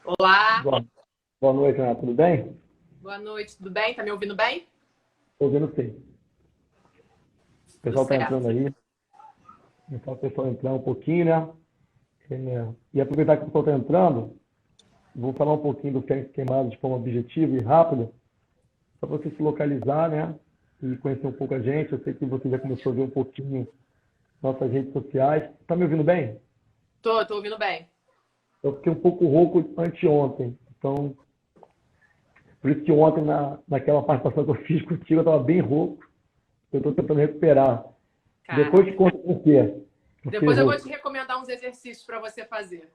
Olá, Boa, boa noite, Renato. Tudo bem? boa noite, tudo bem? Tá me ouvindo bem? Estou vendo sim. O Tudo pessoal está entrando certo. aí. Deixar o pessoal entrar um pouquinho, né? E aproveitar que o pessoal está entrando, vou falar um pouquinho do Fênix Queimado de forma objetiva e rápida, para você se localizar, né? E conhecer um pouco a gente. Eu sei que você já começou a ver um pouquinho nossas redes sociais. Está me ouvindo bem? Tô ouvindo bem. Eu fiquei um pouco rouco anteontem. Então, por isso que ontem, naquela participação que eu fiz contigo, eu estava bem rouco. Eu estou tentando recuperar. Depois te Caraca. conto por quê. Eu fiquei Depois eu vou te rouco. recomendar uns exercícios para você fazer.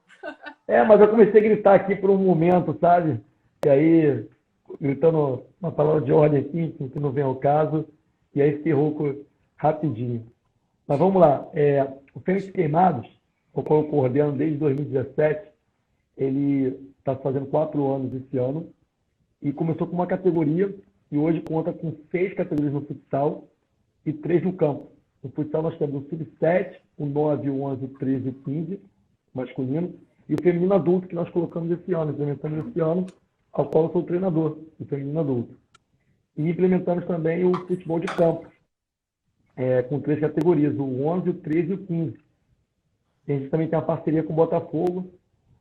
Mas eu comecei a gritar aqui por um momento, sabe? E aí, gritando uma palavra de ordem aqui, que não vem ao caso, e aí fiquei rouco rapidinho. Mas vamos lá. O Fênix Queimados, o qual eu coordeno desde 2017, ele está fazendo 4 anos esse ano, e começou com uma categoria, e hoje conta com 6 categorias no futsal e 3 no campo. No futsal nós temos o sub-7, o 9, o 11, o 13 e o 15, masculino, e o feminino adulto que nós colocamos esse ano, implementamos esse ano, ao qual eu sou o treinador do feminino adulto. E implementamos também o futebol de campo, com 3 categorias, o 11, o 13 e o 15. E a gente também tem uma parceria com o Botafogo,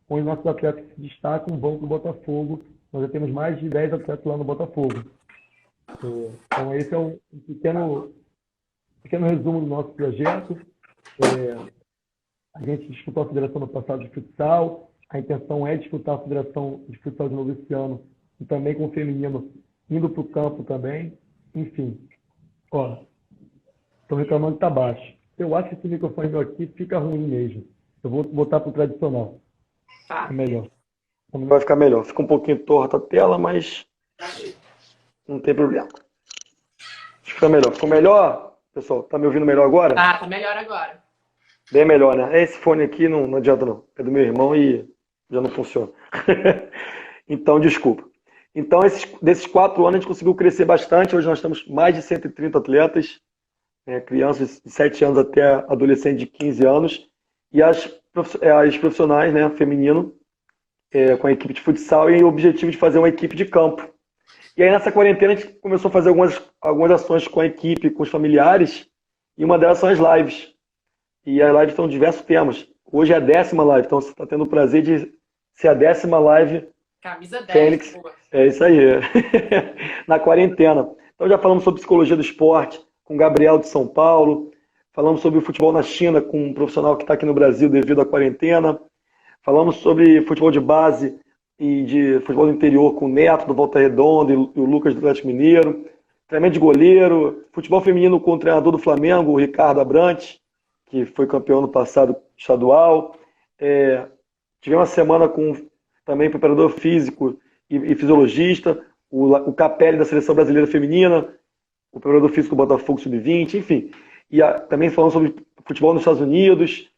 onde nossos atletas que se destacam vão para o Botafogo. Nós já temos mais de 10 atletas lá no Botafogo. Então, esse é um pequeno resumo do nosso projeto. A gente disputou a federação no passado de futsal. A intenção é disputar a federação de futsal de novo esse ano. E também com o feminino indo para o campo também. Enfim, ó, estão reclamando que está baixo. Eu acho que esse microfone meu aqui fica ruim mesmo. Eu vou botar para o tradicional. É Tá. melhor. Vai ficar melhor. Fica um pouquinho torta a tela, mas não tem problema. Fica melhor. Ficou melhor? Pessoal, tá me ouvindo melhor agora? Tá melhor agora. Bem melhor, né? Esse fone aqui não adianta não. É do meu irmão e já não funciona. Então, desculpa. Então, desses 4 anos a gente conseguiu crescer bastante. Hoje nós temos mais de 130 atletas, crianças de 7 anos até adolescentes de 15 anos. E as profissionais, né, feminino, com a equipe de futsal e o objetivo de fazer uma equipe de campo. E aí nessa quarentena a gente começou a fazer algumas ações com a equipe, com os familiares, e uma delas são as lives. E as lives estão diversos temas. Hoje é a 10ª live, então você está tendo o prazer de ser a 10ª live Camisa 10, Fênix. boa. É isso aí. Na quarentena. Então já falamos sobre psicologia do esporte com o Gabriel de São Paulo. Falamos sobre o futebol na China com um profissional que está aqui no Brasil devido à quarentena. Falamos sobre futebol de base e de futebol do interior com o Neto do Volta Redonda e o Lucas do Atlético Mineiro. Treinamento de goleiro. Futebol feminino com o treinador do Flamengo, o Ricardo Abrantes, que foi campeão no passado estadual. Tivemos uma semana com também preparador físico e fisiologista, o Capelli da Seleção Brasileira Feminina, o preparador físico do Botafogo Sub-20, enfim. E também falando sobre futebol nos Estados Unidos.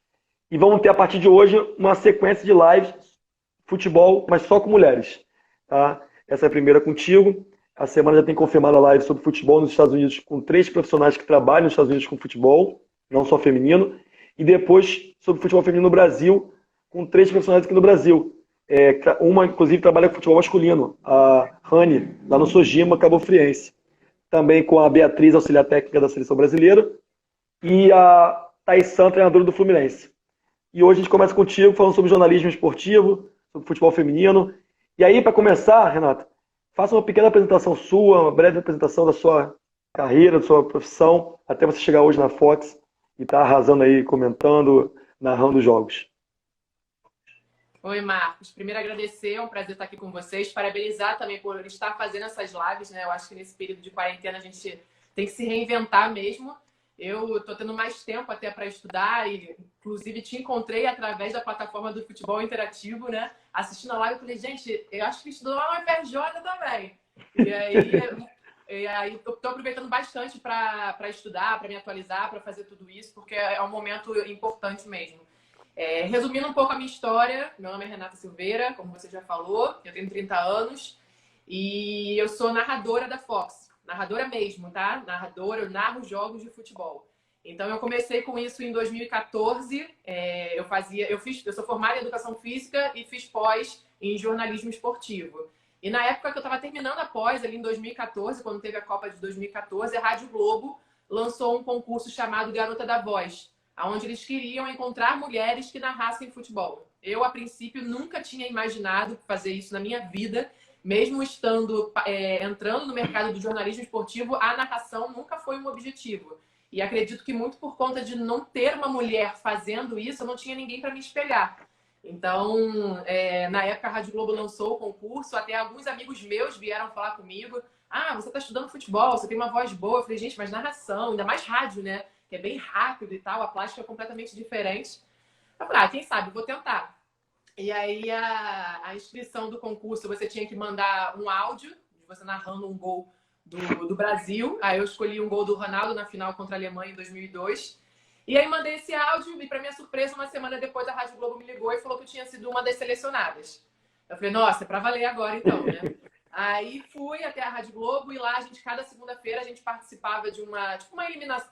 E vamos ter a partir de hoje uma sequência de lives, futebol, mas só com mulheres. Tá? Essa é a primeira contigo. A semana já tem confirmado a live sobre futebol nos Estados Unidos com 3 profissionais que trabalham nos Estados Unidos com futebol, não só feminino. E depois sobre futebol feminino no Brasil, com 3 profissionais aqui no Brasil. Uma, inclusive, trabalha com futebol masculino, a Rani, lá no Sojima, Cabo Friense. Também com a Beatriz, auxiliar técnica da Seleção Brasileira, e a Thaísan, treinadora do Fluminense. E hoje a gente começa contigo falando sobre jornalismo esportivo, sobre futebol feminino. E aí, para começar, Renata, faça uma pequena apresentação sua, uma breve apresentação da sua carreira, da sua profissão, até você chegar hoje na Fox e estar arrasando aí, comentando, narrando os jogos. Oi, Marcos. Primeiro agradecer, é um prazer estar aqui com vocês. Parabenizar também por estar fazendo essas lives, né? Eu acho que nesse período de quarentena a gente tem que se reinventar mesmo. Eu estou tendo mais tempo até para estudar e, inclusive, te encontrei através da plataforma do Futebol Interativo, né? Assistindo a live, eu falei, gente, eu acho que estudou lá no FRJ também. E aí eu estou aproveitando bastante para estudar, para me atualizar, para fazer tudo isso, porque é um momento importante mesmo. Resumindo um pouco a minha história, meu nome é Renata Silveira, como você já falou, eu tenho 30 anos e eu sou narradora da Fox. Narradora mesmo, tá? Narradora, eu narro jogos de futebol. Então, eu comecei com isso em 2014. Eu sou formada em Educação Física e fiz pós em Jornalismo Esportivo. E na época que eu estava terminando a pós, ali em 2014, quando teve a Copa de 2014, a Rádio Globo lançou um concurso chamado Garota da Voz, onde eles queriam encontrar mulheres que narrassem futebol. Eu, a princípio, nunca tinha imaginado fazer isso na minha vida, mesmo entrando no mercado do jornalismo esportivo, a narração nunca foi um objetivo. E acredito que muito por conta de não ter uma mulher fazendo isso, eu não tinha ninguém para me espelhar. Então, na época, a Rádio Globo lançou o concurso, até alguns amigos meus vieram falar comigo: ah, você está estudando futebol, você tem uma voz boa. Eu falei: gente, mas narração, ainda mais rádio, né? Que é bem rápido e tal, a plástica é completamente diferente. Eu falei: ah, quem sabe, vou tentar. E aí, a inscrição do concurso, você tinha que mandar um áudio de você narrando um gol do Brasil. Aí eu escolhi um gol do Ronaldo na final contra a Alemanha em 2002. E aí mandei esse áudio e, para minha surpresa, uma semana depois a Rádio Globo me ligou e falou que eu tinha sido uma das selecionadas. Eu falei: nossa, é para valer agora então, né? Aí fui até a Rádio Globo e lá cada segunda-feira a gente participava de uma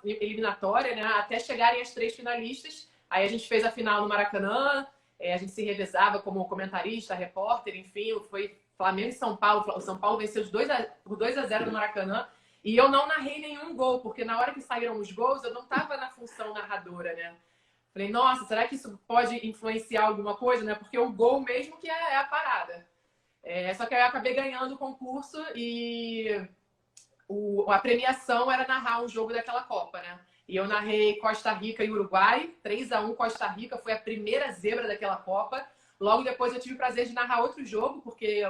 eliminatória, né? Até chegarem as 3 finalistas. Aí a gente fez a final no Maracanã, a gente se revezava como comentarista, repórter, enfim, foi Flamengo e São Paulo. O São Paulo venceu por 2-0 no Maracanã. E eu não narrei nenhum gol, porque na hora que saíram os gols, eu não estava na função narradora, né? Falei: nossa, será que isso pode influenciar alguma coisa, né? Porque o gol mesmo que é a parada. Só que aí eu acabei ganhando o concurso e a premiação era narrar um jogo daquela Copa, né? E eu narrei Costa Rica e Uruguai, 3-1 Costa Rica, foi a primeira zebra daquela Copa. Logo depois eu tive o prazer de narrar outro jogo, porque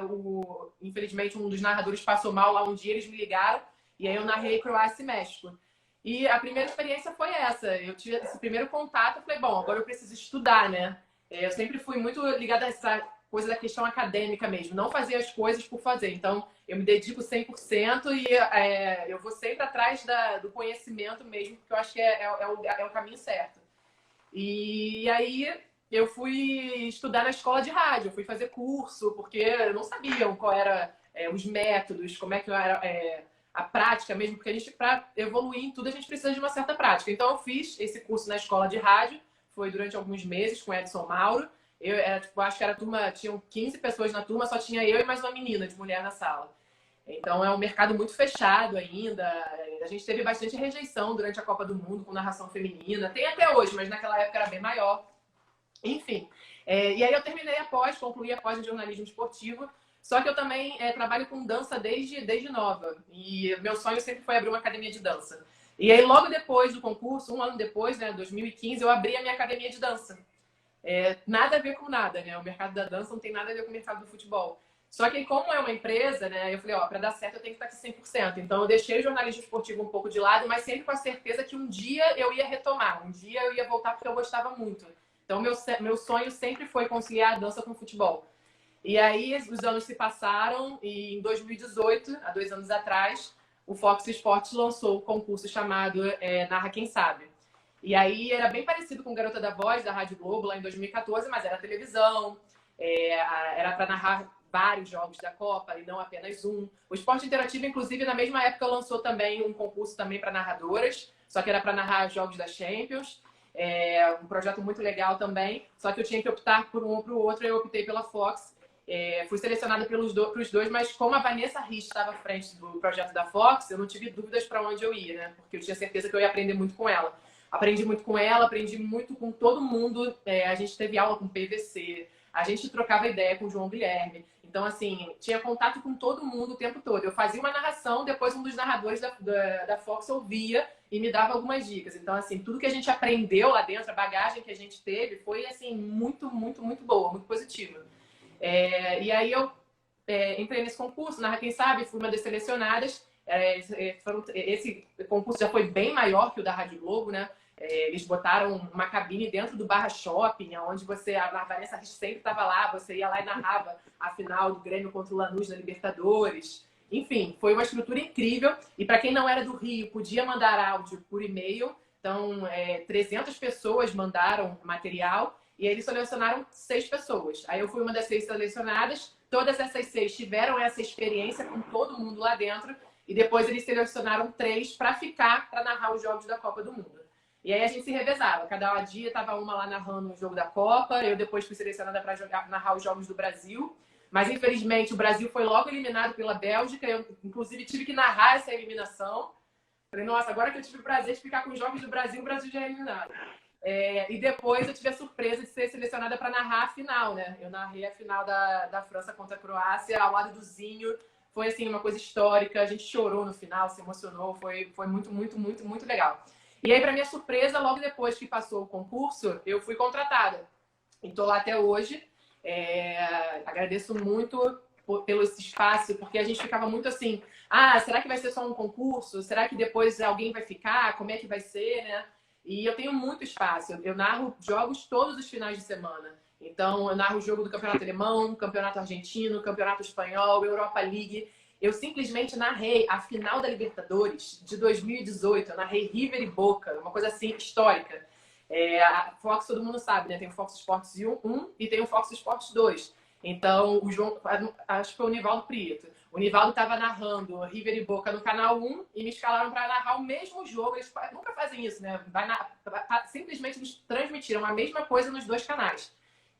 infelizmente um dos narradores passou mal lá um dia, eles me ligaram. E aí eu narrei Croácia e México. E a primeira experiência foi essa. Eu tive esse primeiro contato, eu falei: bom, agora eu preciso estudar, né? Eu sempre fui muito ligada a essa coisa da questão acadêmica mesmo. Não fazer as coisas por fazer. Então, eu me dedico 100% e eu vou sempre atrás do conhecimento mesmo, porque eu acho que é o caminho certo. E aí eu fui estudar na escola de rádio. Eu fui fazer curso, porque eu não sabia qual era os métodos, como é que era... a prática mesmo, porque a gente, para evoluir em tudo, a gente precisa de uma certa prática. Então, eu fiz esse curso na escola de rádio, foi durante alguns meses com Edson Mauro. Acho que era turma, tinham 15 pessoas na turma, só tinha eu e mais uma menina de mulher na sala. Então, é um mercado muito fechado ainda. A gente teve bastante rejeição durante a Copa do Mundo com narração feminina. Tem até hoje, mas naquela época era bem maior. Enfim. E aí eu terminei concluí a pós em jornalismo esportivo. Só que eu também trabalho com dança desde nova. E meu sonho sempre foi abrir uma academia de dança. E aí, logo depois do concurso, um ano depois, né, 2015, eu abri a minha academia de dança. Nada a ver com nada, né? O mercado da dança não tem nada a ver com o mercado do futebol. Só que como é uma empresa, né, eu falei: ó, para dar certo eu tenho que estar aqui 100%. Então eu deixei o jornalismo esportivo um pouco de lado, mas sempre com a certeza que um dia eu ia retomar. Um dia eu ia voltar porque eu gostava muito. Então meu sonho sempre foi conciliar a dança com o futebol. E aí os anos se passaram e em 2018, há 2 anos atrás, o Fox Sports lançou o concurso chamado Narra Quem Sabe. E aí era bem parecido com Garota da Voz, da Rádio Globo, lá em 2014, mas era televisão, era para narrar vários jogos da Copa e não apenas um. O Esporte Interativo, inclusive, na mesma época lançou também um concurso também para narradoras, só que era para narrar jogos da Champions. Um projeto muito legal também, só que eu tinha que optar por um ou para o outro, e eu optei pela Fox. Fui selecionada para os dois, mas como a Vanessa Rich estava à frente do projeto da Fox, eu não tive dúvidas para onde eu ia, né? Porque eu tinha certeza que eu ia aprender muito com ela. Aprendi muito com ela, aprendi muito com todo mundo. A gente teve aula com PVC, a gente trocava ideia com o João Guilherme. Então, assim, tinha contato com todo mundo o tempo todo. Eu fazia uma narração, depois um dos narradores da Fox ouvia e me dava algumas dicas. Então, assim, tudo que a gente aprendeu lá dentro, a bagagem que a gente teve, foi, assim, muito, muito, muito boa, muito positiva. E aí eu entrei nesse concurso, Narra Quem Sabe, fui uma das selecionadas. Esse concurso já foi bem maior que o da Rádio Globo, né? Eles botaram uma cabine dentro do Barra Shopping, onde a Vanessa Rich sempre estava lá, você ia lá e narrava a final do Grêmio contra o Lanús na Libertadores. Enfim, foi uma estrutura incrível. E para quem não era do Rio, podia mandar áudio por e-mail. Então, 300 pessoas mandaram material e eles selecionaram 6 pessoas. Aí eu fui uma das 6 selecionadas. Todas essas 6 tiveram essa experiência com todo mundo lá dentro. E depois eles selecionaram 3 para narrar os jogos da Copa do Mundo. E aí a gente se revezava. Cada dia tava uma lá narrando o jogo da Copa. Eu depois fui selecionada para narrar os jogos do Brasil. Mas, infelizmente, o Brasil foi logo eliminado pela Bélgica. Eu, inclusive, tive que narrar essa eliminação. Falei, nossa, agora que eu tive o prazer de ficar com os jogos do Brasil, o Brasil já é eliminado. E depois eu tive a surpresa de ser selecionada para narrar a final, né? Eu narrei a final da França contra a Croácia, ao lado do Zinho. Foi, assim, uma coisa histórica. A gente chorou no final, se emocionou. Foi muito, muito, muito, muito legal. E aí, para minha surpresa, logo depois que passou o concurso, eu fui contratada. E estou lá até hoje. Agradeço muito pelo esse espaço, porque a gente ficava muito assim, será que vai ser só um concurso? Será que depois alguém vai ficar? Como é que vai ser, né? E eu tenho muito espaço. Eu narro jogos todos os finais de semana. Então, eu narro o jogo do Campeonato Alemão, Campeonato Argentino, Campeonato Espanhol, Europa League. Eu simplesmente narrei a final da Libertadores de 2018. Eu narrei River e Boca, uma coisa assim histórica. A Fox, todo mundo sabe, né? Tem o Fox Sports 1 e tem o Fox Sports 2. Então, o João, acho que foi o Nivaldo Prieto. O Nivaldo estava narrando River e Boca no canal 1 e me escalaram para narrar o mesmo jogo. Eles nunca fazem isso, né? Simplesmente eles transmitiram a mesma coisa nos dois canais.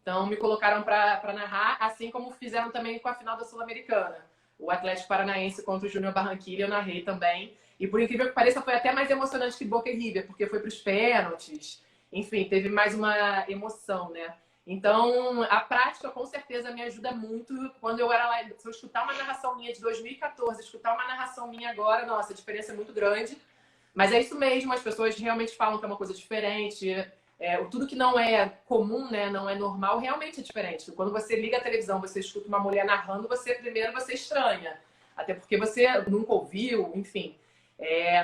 Então, me colocaram para narrar, assim como fizeram também com a final da Sul-Americana. O Atlético Paranaense contra o Júnior Barranquilla, eu narrei também. E por incrível que pareça, foi até mais emocionante que Boca e River, porque foi para os pênaltis. Enfim, teve mais uma emoção, né? Então, a prática com certeza me ajuda muito. Quando eu era lá, se eu escutar uma narração minha de 2014, escutar uma narração minha agora, nossa, a diferença é muito grande. Mas é isso mesmo, as pessoas realmente falam que é uma coisa diferente. Tudo que não é comum, né, não é normal, realmente é diferente. Quando você liga a televisão, você escuta uma mulher narrando, primeiro você estranha. Até porque você nunca ouviu, enfim.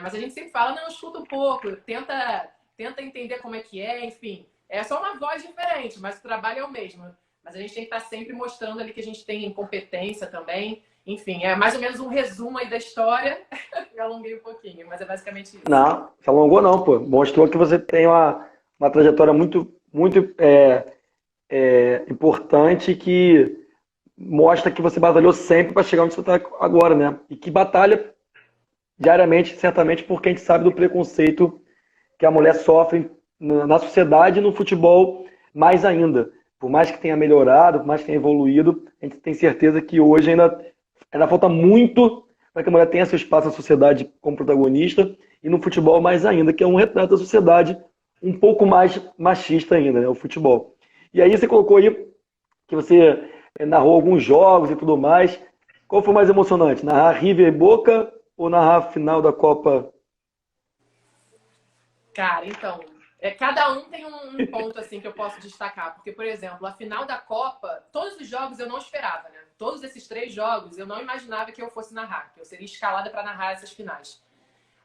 Mas a gente sempre fala, não, escuta um pouco, tenta entender como é que é, enfim. É só uma voz diferente, mas o trabalho é o mesmo. Mas a gente tem que estar sempre mostrando ali que a gente tem competência também. Enfim, é mais ou menos um resumo aí da história. Eu alonguei um pouquinho, mas é basicamente isso. Não, se alongou não, pô. Mostrou que você tem uma trajetória muito, muito importante, que mostra que você batalhou sempre para chegar onde você está agora, né? E que batalha diariamente, certamente, porque a gente sabe do preconceito que a mulher sofre na sociedade e no futebol mais ainda. Por mais que tenha melhorado, por mais que tenha evoluído, a gente tem certeza que hoje ainda falta muito para que a mulher tenha seu espaço na sociedade como protagonista, e no futebol mais ainda, que é um retrato da sociedade um pouco mais machista ainda, né, o futebol. E aí você colocou aí que você narrou alguns jogos e tudo mais. Qual foi mais emocionante? Narrar River e Boca ou narrar a final da Copa? Cara, então, cada um tem um ponto assim que eu posso destacar. Porque, por exemplo, a final da Copa, todos os jogos eu não esperava, né? Todos esses 3 jogos eu não imaginava que eu fosse narrar, que eu seria escalada para narrar essas finais.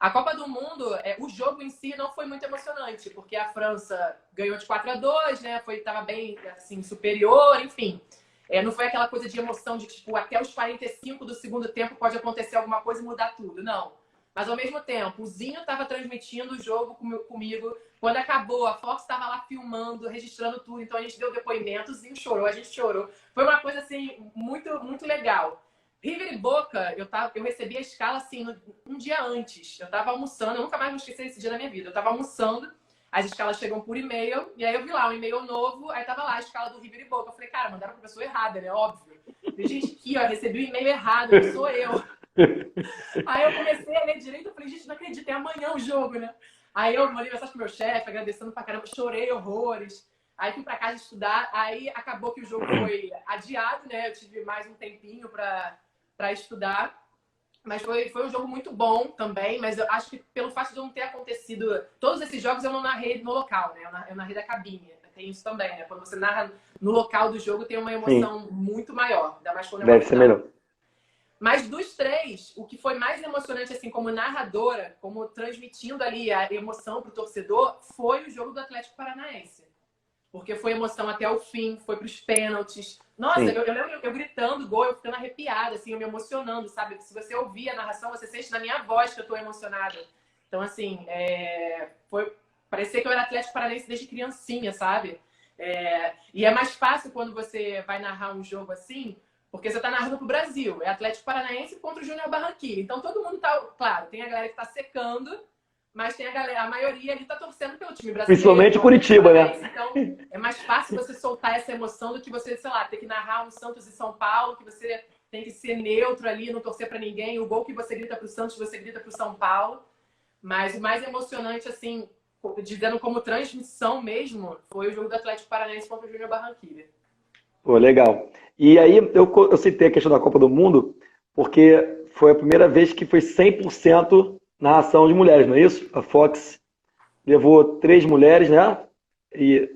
A Copa do Mundo, o jogo em si não foi muito emocionante, porque a França ganhou de 4-2, né? Tava bem assim, superior, enfim. Não foi aquela coisa de emoção de tipo, até os 45 do segundo tempo pode acontecer alguma coisa e mudar tudo. Não. Mas ao mesmo tempo, o Zinho estava transmitindo o jogo comigo. Quando acabou, a Fox estava lá filmando, registrando tudo. Então a gente deu depoimento, o Zinho chorou, a gente chorou. Foi uma coisa assim, muito, muito legal. River e Boca, eu recebi a escala assim, um dia antes. Eu estava almoçando, eu nunca mais vou esquecer esse dia na minha vida. Eu estava almoçando, as escalas chegam por e-mail, e aí eu vi lá um e-mail novo, aí tava lá a escala do River e Boca. Eu falei, cara, mandaram pra pessoa errada, né? Óbvio. Eu falei, gente, aqui, ó, recebi o e-mail errado, não sou eu. Aí eu comecei a ler direito, eu falei, gente, não acredito, é amanhã o jogo, né? Aí eu mandei mensagem pro meu chefe, agradecendo pra caramba, chorei horrores. Aí fui pra casa estudar, aí acabou que o jogo foi adiado, né? Eu tive mais um tempinho pra estudar. Mas foi um jogo muito bom também, mas eu acho que pelo fato de não ter acontecido... Todos esses jogos eu não narrei no local, né? Eu narrei da cabine. Tem isso também, né? Quando você narra no local do jogo, tem uma emoção muito maior. Ainda mais quando é uma Deve ser melhor. Mas dos 3, o que foi mais emocionante, assim, como narradora, como transmitindo ali a emoção pro torcedor, foi o jogo do Atlético Paranaense. Porque foi emoção até o fim, foi pros pênaltis. Nossa, eu lembro eu gritando gol, eu ficando arrepiada, assim, eu me emocionando, sabe? Se você ouvir a narração, você sente na minha voz que eu tô emocionada. Então, assim, parecia que eu era Atlético Paranaense desde criancinha, sabe? E é mais fácil quando você vai narrar um jogo assim, porque você tá narrando pro Brasil. É Atlético Paranaense contra o Júnior Barranquilla. Então, todo mundo tá... Claro, tem a galera que tá secando, mas tem a galera, a maioria ali tá torcendo pelo time brasileiro. Principalmente Curitiba, né? Então, é mais fácil você soltar essa emoção do que você, sei lá, ter que narrar um Santos e São Paulo, que você tem que ser neutro ali, não torcer para ninguém. O gol que você grita pro Santos, você grita pro São Paulo. Mas o mais emocionante, assim, dizendo como transmissão mesmo, foi o jogo do Atlético Paranaense contra o Júnior Barranquilla. Pô, legal. E aí eu citei a questão da Copa do Mundo, porque foi a primeira vez que foi 100% narração de mulheres, não é isso? A Fox levou 3 mulheres, né? E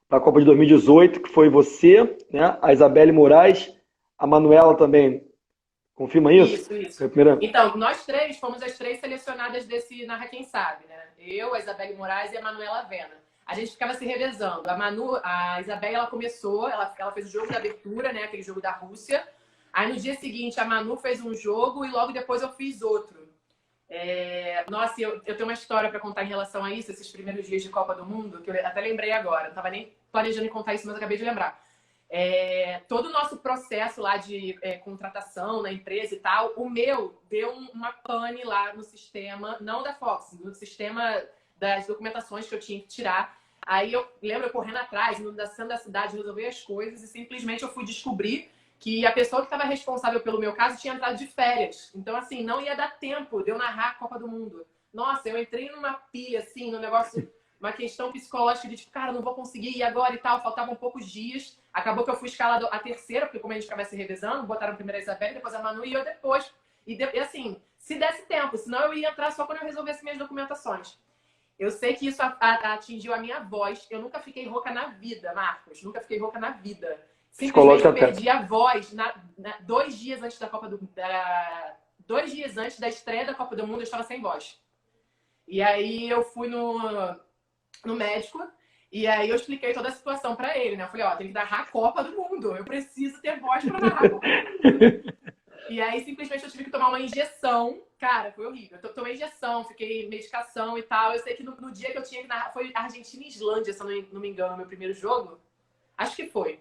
para a Copa de 2018, que foi você, né? A Isabelle Moraes, a Manuela também. Confirma isso? Isso. Foi a primeira... Então, nós 3 fomos as 3 selecionadas desse Narra Quem Sabe, né? Eu, a Isabelle Moraes e a Manuela Vena. A gente ficava se revezando. A Isabelle, ela começou, ela fez o jogo da abertura, né? Aquele jogo da Rússia. Aí no dia seguinte a Manu fez um jogo e logo depois eu fiz outro. Nossa, eu tenho uma história para contar em relação a isso, esses primeiros dias de Copa do Mundo, que eu até lembrei agora. Não estava nem planejando em contar isso, mas acabei de lembrar. Todo o nosso processo lá de contratação na empresa e tal, o meu deu uma pane lá no sistema, não da Fox, no sistema das documentações que eu tinha que tirar. Aí eu lembro eu correndo atrás, inundação da cidade, resolver as coisas e simplesmente eu fui descobrir que a pessoa que estava responsável pelo meu caso tinha entrado de férias. Então, assim, não ia dar tempo de eu narrar a Copa do Mundo. Nossa, eu entrei numa pia, assim, no negócio, uma questão psicológica de tipo, cara, não vou conseguir ir agora e tal. Faltavam poucos dias. Acabou que eu fui escalada a terceira, porque como a gente ficava se revezando, botaram primeiro a Isabelle, depois a Manu e eu depois. E assim, se desse tempo, senão eu ia entrar só quando eu resolvesse minhas documentações. Eu sei que isso atingiu a minha voz. Eu nunca fiquei rouca na vida, Marcos. Nunca fiquei rouca na vida. Simplesmente eu perdi a voz 2 dias antes da Copa do Mundo. 2 dias antes da estreia da Copa do Mundo, eu estava sem voz. E aí eu fui no médico e aí eu expliquei toda a situação para ele, né? Eu falei, ó, tem que narrar a Copa do Mundo. Eu preciso ter voz para narrar a Copa do Mundo. E aí simplesmente eu tive que tomar uma injeção. Cara, foi horrível. Eu tomei injeção, fiquei medicação e tal. Eu sei que no dia que eu tinha que narrar, foi Argentina e Islândia, se eu não me engano, meu primeiro jogo. Acho que foi.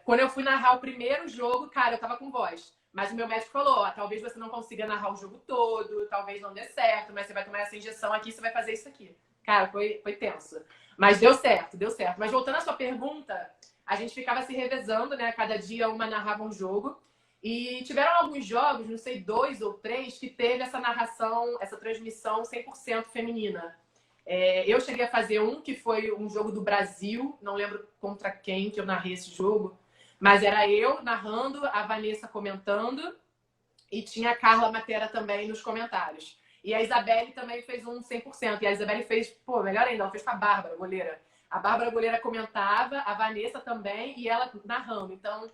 Quando eu fui narrar o primeiro jogo, cara, eu tava com voz. Mas o meu médico falou, ó, talvez você não consiga narrar o jogo todo, talvez não dê certo, mas você vai tomar essa injeção aqui, você vai fazer isso aqui. Cara, foi tenso. Mas deu certo, deu certo. Mas voltando à sua pergunta, a gente ficava se revezando, né? Cada dia uma narrava um jogo. E tiveram alguns jogos, não sei, 2 ou 3, que teve essa narração, essa transmissão 100% feminina. Eu cheguei a fazer um que foi um jogo do Brasil, não lembro contra quem que eu narrei esse jogo, mas era eu narrando, a Vanessa comentando e tinha a Carla Matera também nos comentários. E a Isabelle também fez um 100%. E a Isabelle fez, pô, melhor ainda, ela fez com a Bárbara, goleira. A Bárbara, goleira, comentava, a Vanessa também e ela narrando. Então,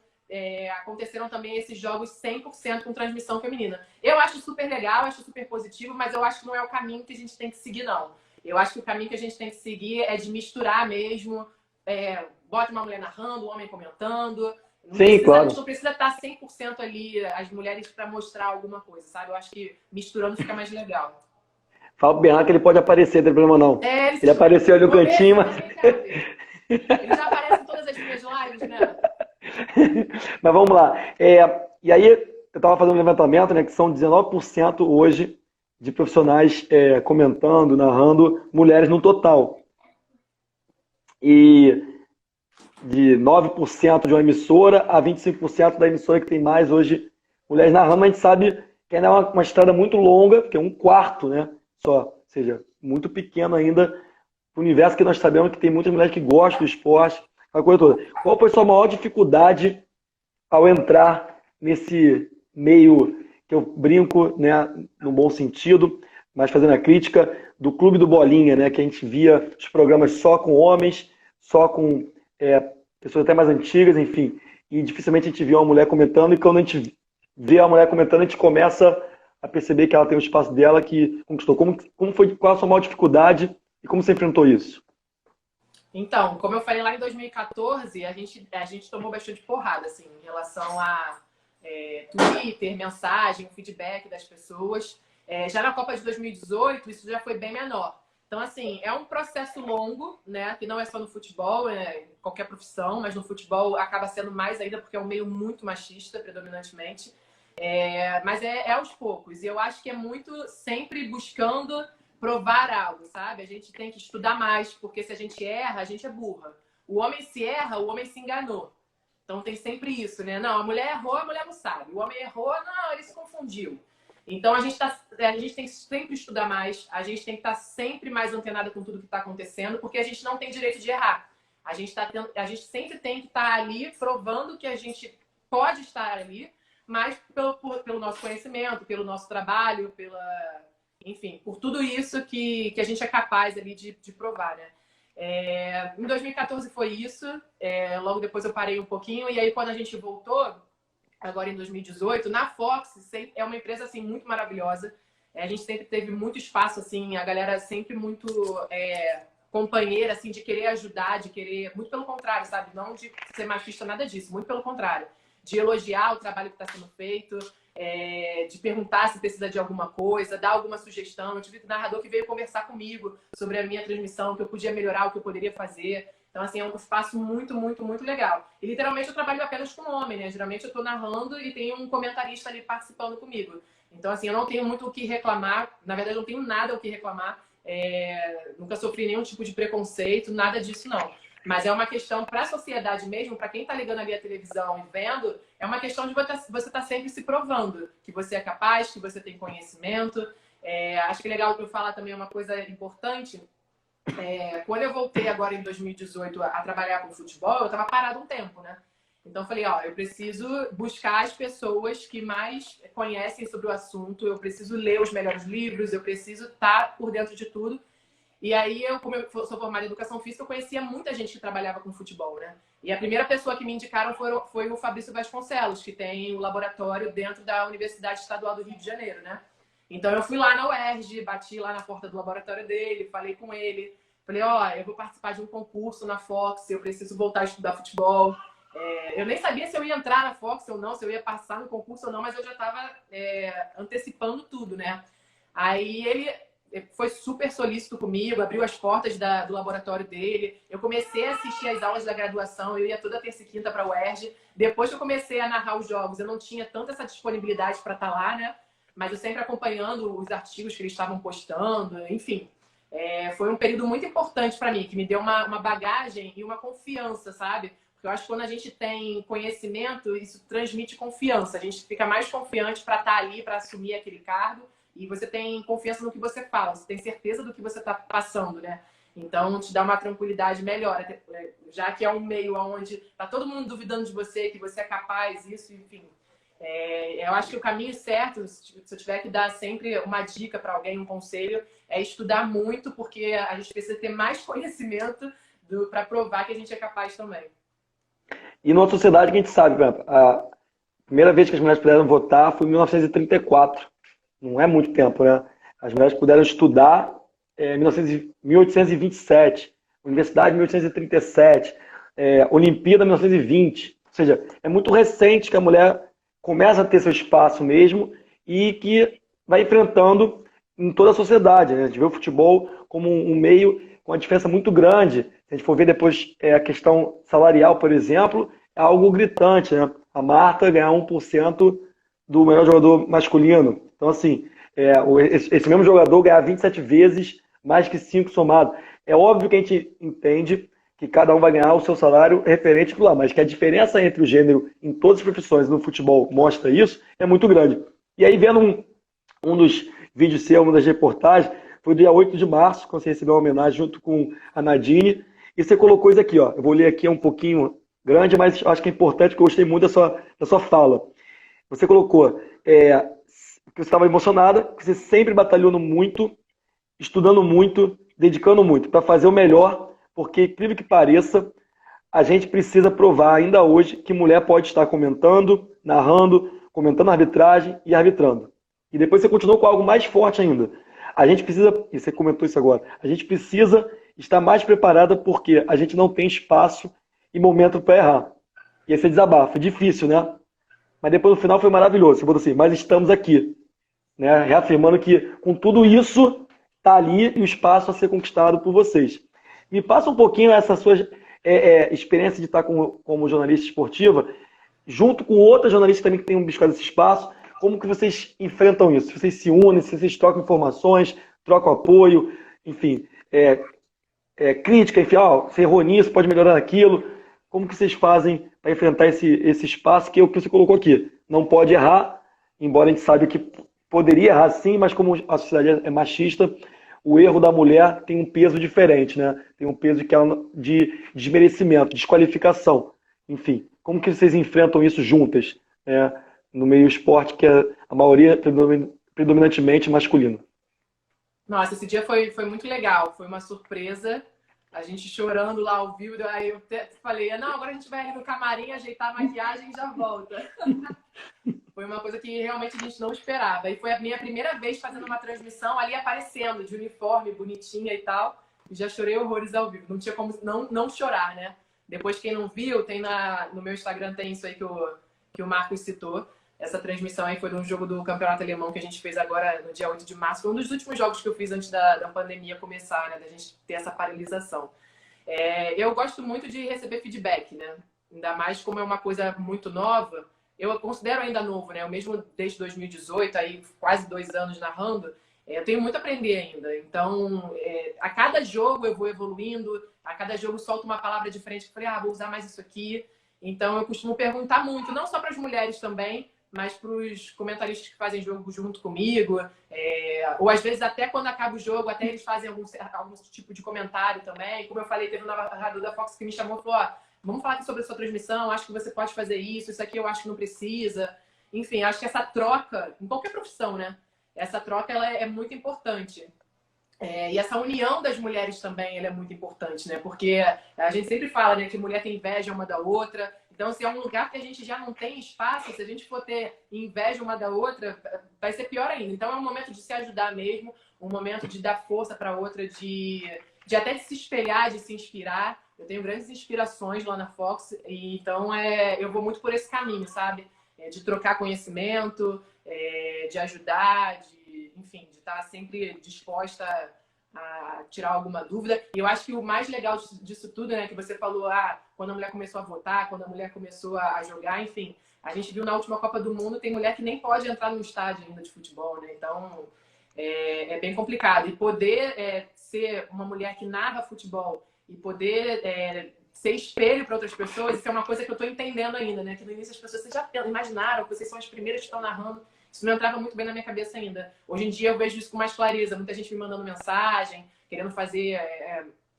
aconteceram também esses jogos 100% com transmissão feminina. Eu acho super legal, acho super positivo, mas eu acho que não é o caminho que a gente tem que seguir, não. Eu acho que o caminho que a gente tem que seguir é de misturar mesmo. Bota uma mulher narrando, um homem comentando. Claro. A gente não precisa estar 100% ali, as mulheres, para mostrar alguma coisa, sabe? Eu acho que misturando fica mais legal. Fala pro Bernardo que ele pode aparecer, não tem problema não. Ele apareceu ali no cantinho, mas... Ele já aparece em todas as minhas lives, né? Mas vamos lá. E aí, eu estava fazendo um levantamento, né, que são 19% hoje de profissionais comentando, narrando, mulheres no total. E de 9% de uma emissora a 25% da emissora que tem mais hoje mulheres narrando, mas a gente sabe que ainda é uma estrada muito longa, que é 1/4, né, só. Ou seja, muito pequeno ainda o universo que nós sabemos que tem muitas mulheres que gostam do esporte, aquela coisa toda. Qual foi a sua maior dificuldade ao entrar nesse meio que eu brinco, né, no bom sentido, mas fazendo a crítica do Clube do Bolinha, né, que a gente via os programas só com homens, só com pessoas até mais antigas, enfim, e dificilmente a gente via uma mulher comentando, e quando a gente vê a mulher comentando, a gente começa a perceber que ela tem o espaço dela, que conquistou. Qual a sua maior dificuldade e como você enfrentou isso? Então, como eu falei lá em 2014, a gente tomou bastante porrada, assim, em relação a Twitter, mensagem, feedback das pessoas. Já na Copa de 2018, isso já foi bem menor. Então, assim, é um processo longo, né? Que não é só no futebol, em qualquer profissão, mas no futebol acaba sendo mais ainda, porque é um meio muito machista, predominantemente. Mas é aos poucos. E eu acho que é muito sempre buscando provar algo, sabe? A gente tem que estudar mais, porque se a gente erra, a gente é burra. O homem se erra, o homem se enganou. Então tem sempre isso, né? Não, a mulher errou, a mulher não sabe. O homem errou, não, ele se confundiu. Então a gente tem que sempre estudar mais, a gente tem que estar sempre mais antenada com tudo que está acontecendo, porque a gente não tem direito de errar. A gente sempre tem que estar ali provando que a gente pode estar ali, mas pelo nosso conhecimento, pelo nosso trabalho, enfim, por tudo isso que a gente é capaz ali de provar, né? Em 2014 foi isso, logo depois eu parei um pouquinho, e aí quando a gente voltou, agora em 2018, na Fox, é uma empresa assim, muito maravilhosa. A gente sempre teve muito espaço, assim, a galera sempre muito companheira, assim, de querer ajudar, de querer... Muito pelo contrário, sabe? Não de ser machista, nada disso. Muito pelo contrário. De elogiar o trabalho que está sendo feito, de perguntar se precisa de alguma coisa, dar alguma sugestão. Eu tive um narrador que veio conversar comigo sobre a minha transmissão, que eu podia melhorar, o que eu poderia fazer. Então, assim, é um espaço muito, muito, muito legal. E, literalmente, eu trabalho apenas com homem, né? Geralmente, eu estou narrando e tem um comentarista ali participando comigo. Então, assim, eu não tenho muito o que reclamar. Na verdade, eu não tenho nada o que reclamar. Nunca sofri nenhum tipo de preconceito, nada disso, não. Mas é uma questão para a sociedade mesmo, para quem está ligando ali a televisão e vendo, é uma questão de você estar sempre se provando que você é capaz, que você tem conhecimento. Acho que é legal eu falar também uma coisa importante. Quando eu voltei agora em 2018 a trabalhar com futebol, eu estava parado um tempo, né? Então eu falei, eu preciso buscar as pessoas que mais conhecem sobre o assunto, eu preciso ler os melhores livros, eu preciso estar por dentro de tudo. E aí, como eu sou formada em educação física, eu conhecia muita gente que trabalhava com futebol, né? E a primeira pessoa que me indicaram foi o Fabrício Vasconcelos, que tem o laboratório dentro da Universidade Estadual do Rio de Janeiro, né? Então eu fui lá na UERJ, bati lá na porta do laboratório dele, falei com ele, falei, eu vou participar de um concurso na Fox, eu preciso voltar a estudar futebol. Eu nem sabia se eu ia entrar na Fox ou não, se eu ia passar no concurso ou não, mas eu já estava antecipando tudo, né? Aí ele foi super solícito comigo, abriu as portas do laboratório dele. Eu comecei a assistir as aulas da graduação, eu ia toda terça e quinta para a UERJ. Depois que eu comecei a narrar os jogos, eu não tinha tanta essa disponibilidade para estar lá, né? Mas eu sempre acompanhando os artigos que eles estavam postando, enfim. Foi um período muito importante para mim, que me deu uma bagagem e uma confiança, sabe? Porque eu acho que quando a gente tem conhecimento, isso transmite confiança. A gente fica mais confiante para estar ali, para assumir aquele cargo. E você tem confiança no que você fala, você tem certeza do que você está passando, né? Então, te dá uma tranquilidade melhor, já que é um meio onde está todo mundo duvidando de você, que você é capaz, isso, enfim. Eu acho que o caminho certo, se eu tiver que dar sempre uma dica para alguém, um conselho, é estudar muito, porque a gente precisa ter mais conhecimento para provar que a gente é capaz também. E numa sociedade que a gente sabe, por exemplo, a primeira vez que as mulheres puderam votar foi em 1934. Não é muito tempo, né? As mulheres puderam estudar em 1827, Universidade em 1837, Olimpíada em 1920. Ou seja, é muito recente que a mulher começa a ter seu espaço mesmo e que vai enfrentando em toda a sociedade, né? A gente vê o futebol como um meio com uma diferença muito grande. Se a gente for ver depois a questão salarial, por exemplo, é algo gritante, né? A Marta ganhar 1% do melhor jogador masculino. Então, assim, esse mesmo jogador ganhar 27 vezes mais que 5 somado. É óbvio que a gente entende que cada um vai ganhar o seu salário referente lá, mas que a diferença entre o gênero em todas as profissões no futebol mostra isso, é muito grande. E aí, vendo um dos vídeos seu, uma das reportagens, foi dia 8 de março, quando você recebeu uma homenagem junto com a Nadine, e você colocou isso aqui, eu vou ler aqui, é um pouquinho grande, mas acho que é importante, porque eu gostei muito da sua fala. Você colocou que você estava emocionada, que você sempre batalhou muito, estudando muito, dedicando muito, para fazer o melhor, porque, incrível que pareça, a gente precisa provar ainda hoje que mulher pode estar comentando, narrando, comentando a arbitragem e arbitrando. E depois você continuou com algo mais forte ainda. A gente precisa, e você comentou isso agora, a gente precisa estar mais preparada porque a gente não tem espaço e momento para errar. E esse desabafo, difícil, né? Mas depois no final foi maravilhoso. Você falou assim, mas estamos aqui. Né? Reafirmando que com tudo isso está ali e o espaço a ser conquistado por vocês. Me passa um pouquinho essa sua experiência de estar como jornalista esportiva, junto com outras jornalistas também que têm buscado esse espaço. Como que vocês enfrentam isso? Se vocês se unem, se vocês trocam informações, troca o apoio, enfim, crítica, enfim, ó, você errou nisso, pode melhorar aquilo. Como que vocês fazem para enfrentar esse espaço que é o que você colocou aqui? Não pode errar, embora a gente saiba que poderia errar sim, mas como a sociedade é machista, o erro da mulher tem um peso diferente, né? Tem um peso que é de desmerecimento, desqualificação. Enfim, como que vocês enfrentam isso juntas, né? No meio esporte, que é a maioria predominantemente masculino? Nossa, esse dia foi muito legal, foi uma surpresa. A gente chorando lá ao vivo, aí eu falei, não, agora a gente vai ali no camarim, ajeitar a maquiagem e já volta. Foi uma coisa que realmente a gente não esperava. E foi a minha primeira vez fazendo uma transmissão ali aparecendo, de uniforme, bonitinha e tal. E já chorei horrores ao vivo. Não tinha como não chorar, né? Depois, quem não viu, tem no meu Instagram tem isso aí que o Marcos citou. Essa transmissão aí foi de um jogo do Campeonato Alemão que a gente fez agora no dia 8 de março. Foi um dos últimos jogos que eu fiz antes da pandemia começar, né? Da gente ter essa paralisação. Eu gosto muito de receber feedback, né? Ainda mais como é uma coisa muito nova. Eu considero ainda novo, né? Eu mesmo desde 2018, aí quase 2 anos narrando, eu tenho muito a aprender ainda. Então, a cada jogo eu vou evoluindo, a cada jogo solto uma palavra diferente. Eu falei, vou usar mais isso aqui. Então, eu costumo perguntar muito, não só para as mulheres também, mas para os comentaristas que fazem jogo junto comigo, ou às vezes até quando acaba o jogo, até eles fazem algum tipo de comentário também. Como eu falei, teve um narrador da Fox que me chamou e falou, vamos falar aqui sobre a sua transmissão, acho que você pode fazer isso aqui eu acho que não precisa. Enfim, acho que essa troca, em qualquer profissão, né? Essa troca ela é muito importante. E essa união das mulheres também ela é muito importante, né? Porque a gente sempre fala, né, que mulher tem inveja uma da outra. Então, se é um lugar que a gente já não tem espaço, se a gente for ter inveja uma da outra, vai ser pior ainda. Então, é um momento de se ajudar mesmo, um momento de dar força para a outra, de até de se espelhar, de se inspirar. Eu tenho grandes inspirações lá na Fox, e então eu vou muito por esse caminho, sabe? De trocar conhecimento, de ajudar, enfim, de estar sempre disposta a tirar alguma dúvida. E eu acho que o mais legal disso tudo, né, que você falou, quando a mulher começou a votar, quando a mulher começou a jogar, enfim, a gente viu na última Copa do Mundo, tem mulher que nem pode entrar no estádio ainda de futebol, né? Então, é bem complicado. E poder ser uma mulher que narra futebol e poder ser espelho para outras pessoas, isso é uma coisa que eu estou entendendo ainda, né? Que no início as pessoas, vocês já imaginaram que vocês são as primeiras que estão narrando. Isso não entrava muito bem na minha cabeça ainda. Hoje em dia eu vejo isso com mais clareza. Muita gente me mandando mensagem, querendo fazer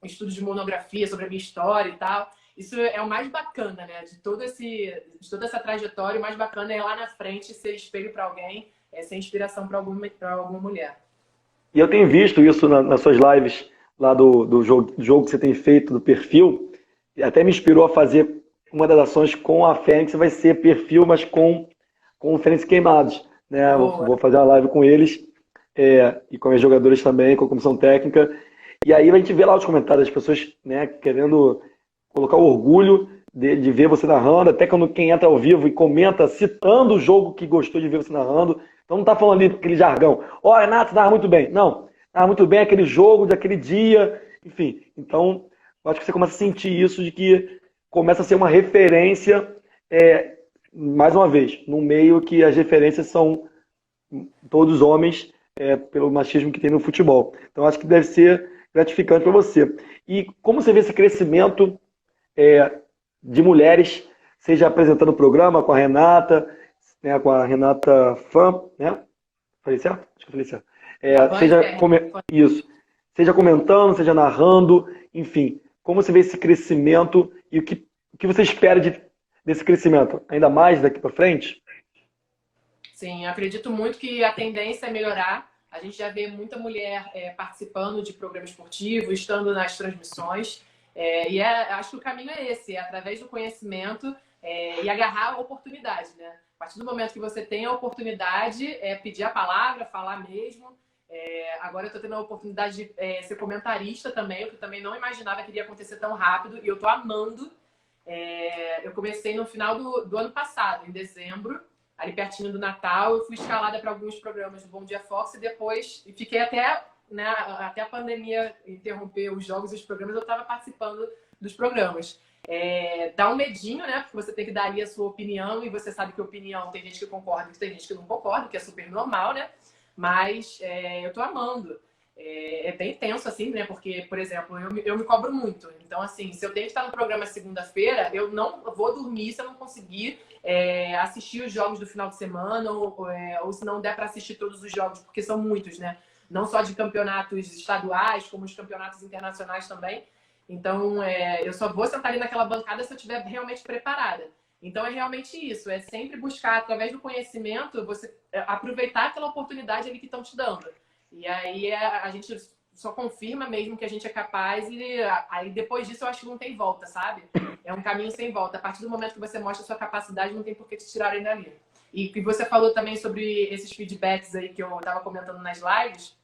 estudos de monografia sobre a minha história e tal. Isso é o mais bacana, né? De toda essa trajetória, o mais bacana é lá na frente ser espelho para alguém, ser inspiração para alguma mulher. E eu tenho visto isso nas suas lives lá do jogo que você tem feito, do perfil. E até me inspirou a fazer uma das ações com a Fênix, vai ser perfil, mas com o Fênix Queimados. Né? Vou fazer uma live com eles e com as jogadoras também, com a comissão técnica. E aí a gente vê lá os comentários das pessoas, né, querendo colocar o orgulho de ver você narrando, até quando quem entra ao vivo e comenta, citando o jogo que gostou de ver você narrando. Então não tá falando ali aquele jargão. Renato, narra muito bem. Não, narra muito bem aquele jogo, daquele dia, enfim. Então, eu acho que você começa a sentir isso, de que começa a ser uma referência, mais uma vez, num meio que as referências são todos homens, pelo machismo que tem no futebol. Então, acho que deve ser gratificante para você. E como você vê esse crescimento de mulheres, seja apresentando o programa com a Renata, né, com a Renata Fã, né? Falei certo? Acho que falei certo. Seja comentando, seja narrando, enfim. Como você vê esse crescimento e o que você espera desse crescimento? Ainda mais daqui para frente? Sim, acredito muito que a tendência é melhorar. A gente já vê muita mulher participando de programas esportivos, estando nas transmissões. Acho que o caminho é esse, através do conhecimento e agarrar a oportunidade, né? A partir do momento que você tem a oportunidade, pedir a palavra, falar mesmo. Agora eu estou tendo a oportunidade de ser comentarista também, o que eu também não imaginava que iria acontecer tão rápido, e eu estou amando. Eu comecei no final do ano passado, em dezembro, ali pertinho do Natal. Eu fui escalada para alguns programas do Bom Dia Fox e depois fiquei até a pandemia interromper os jogos e os programas, eu estava participando dos programas. Dá um medinho, né? Porque você tem que dar ali a sua opinião, e você sabe que opinião tem gente que concorda e tem gente que não concorda, que é super normal, né? Mas eu tô amando. É bem tenso, assim, né? Porque, por exemplo, eu me cobro muito. Então, assim, se eu tenho que estar no programa segunda-feira, eu não vou dormir se eu não conseguir assistir os jogos do final de semana, ou se não der para assistir todos os jogos, porque são muitos, né? Não só de campeonatos estaduais, como os campeonatos internacionais também. Então, eu só vou sentar ali naquela bancada se eu estiver realmente preparada. Então, é realmente isso. É sempre buscar, através do conhecimento, você aproveitar aquela oportunidade ali que estão te dando. E aí a gente só confirma mesmo que a gente é capaz e aí depois disso eu acho que não tem volta, sabe? É um caminho sem volta. A partir do momento que você mostra a sua capacidade, não tem por que te tirarem dali. E que você falou também sobre esses feedbacks aí que eu estava comentando nas lives,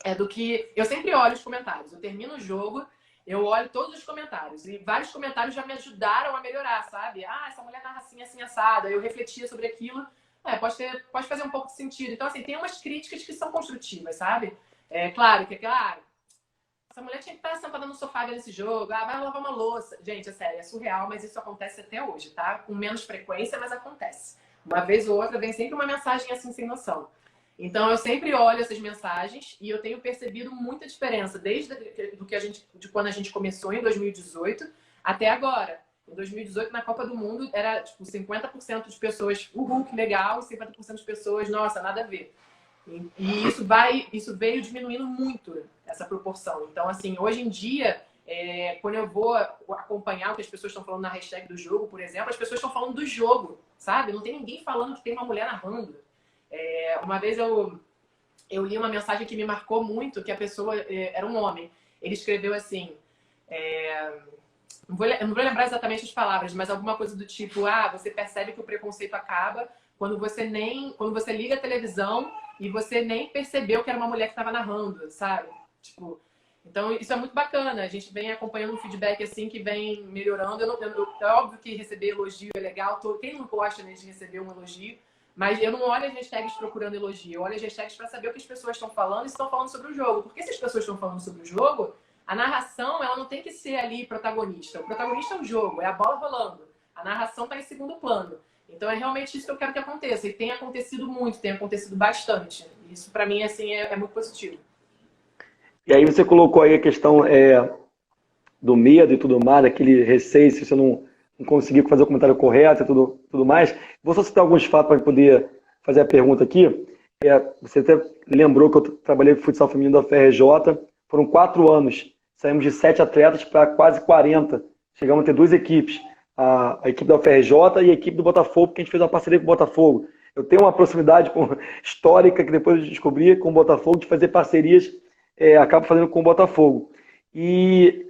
é do que eu sempre olho os comentários. Eu termino o jogo, eu olho todos os comentários. E vários comentários já me ajudaram a melhorar, sabe? Ah, essa mulher narra assim, assim, assada. Eu refletia sobre aquilo. Pode fazer um pouco de sentido. Então, assim, tem umas críticas que são construtivas, sabe? É claro que, essa mulher tinha que estar sentada no sofá vendo esse jogo. Ah, vai lavar uma louça. Gente, é sério, é surreal, mas isso acontece até hoje, tá? Com menos frequência, mas acontece. Uma vez ou outra vem sempre uma mensagem assim, sem noção. Então, eu sempre olho essas mensagens e eu tenho percebido muita diferença desde de quando a gente começou em 2018 até agora. Em 2018, na Copa do Mundo, era tipo 50% de pessoas, uhul, que legal, e 50% de pessoas, nossa, nada a ver. E isso veio diminuindo muito essa proporção. Então, assim, hoje em dia, quando eu vou acompanhar o que as pessoas estão falando na hashtag do jogo, por exemplo, as pessoas estão falando do jogo, sabe? Não tem ninguém falando que tem uma mulher narrando. Uma vez eu li uma mensagem que me marcou muito, que a pessoa era um homem. Ele escreveu assim... eu não vou lembrar exatamente as palavras, mas alguma coisa do tipo, você percebe que o preconceito acaba quando você liga a televisão e você nem percebeu que era uma mulher que estava narrando, sabe? Tipo, então isso é muito bacana. A gente vem acompanhando um feedback assim que vem melhorando. É óbvio que receber elogio é legal. Quem não gosta, né, de receber um elogio? Mas eu não olho as hashtags procurando elogio. Eu olho as hashtags para saber o que as pessoas estão falando e estão falando sobre o jogo. Porque se as pessoas estão falando sobre o jogo, a narração, ela não tem que ser ali protagonista. O protagonista é o jogo, é a bola rolando. A narração está em segundo plano. Então é realmente isso que eu quero que aconteça. E tem acontecido muito, tem acontecido bastante. Isso para mim assim, é muito positivo. E aí você colocou aí a questão do medo e tudo mais, aquele receio se você não conseguir fazer o comentário correto e tudo mais. Vou só citar alguns fatos para poder fazer a pergunta aqui. Você até lembrou que eu trabalhei com futsal feminino da FRJ. Foram 4 anos. Saímos de 7 atletas para quase 40. Chegamos a ter 2 equipes. A equipe da UFRJ e a equipe do Botafogo, porque a gente fez uma parceria com o Botafogo. Eu tenho uma proximidade histórica, que depois eu descobri, com o Botafogo, de fazer parcerias, acabo fazendo com o Botafogo. E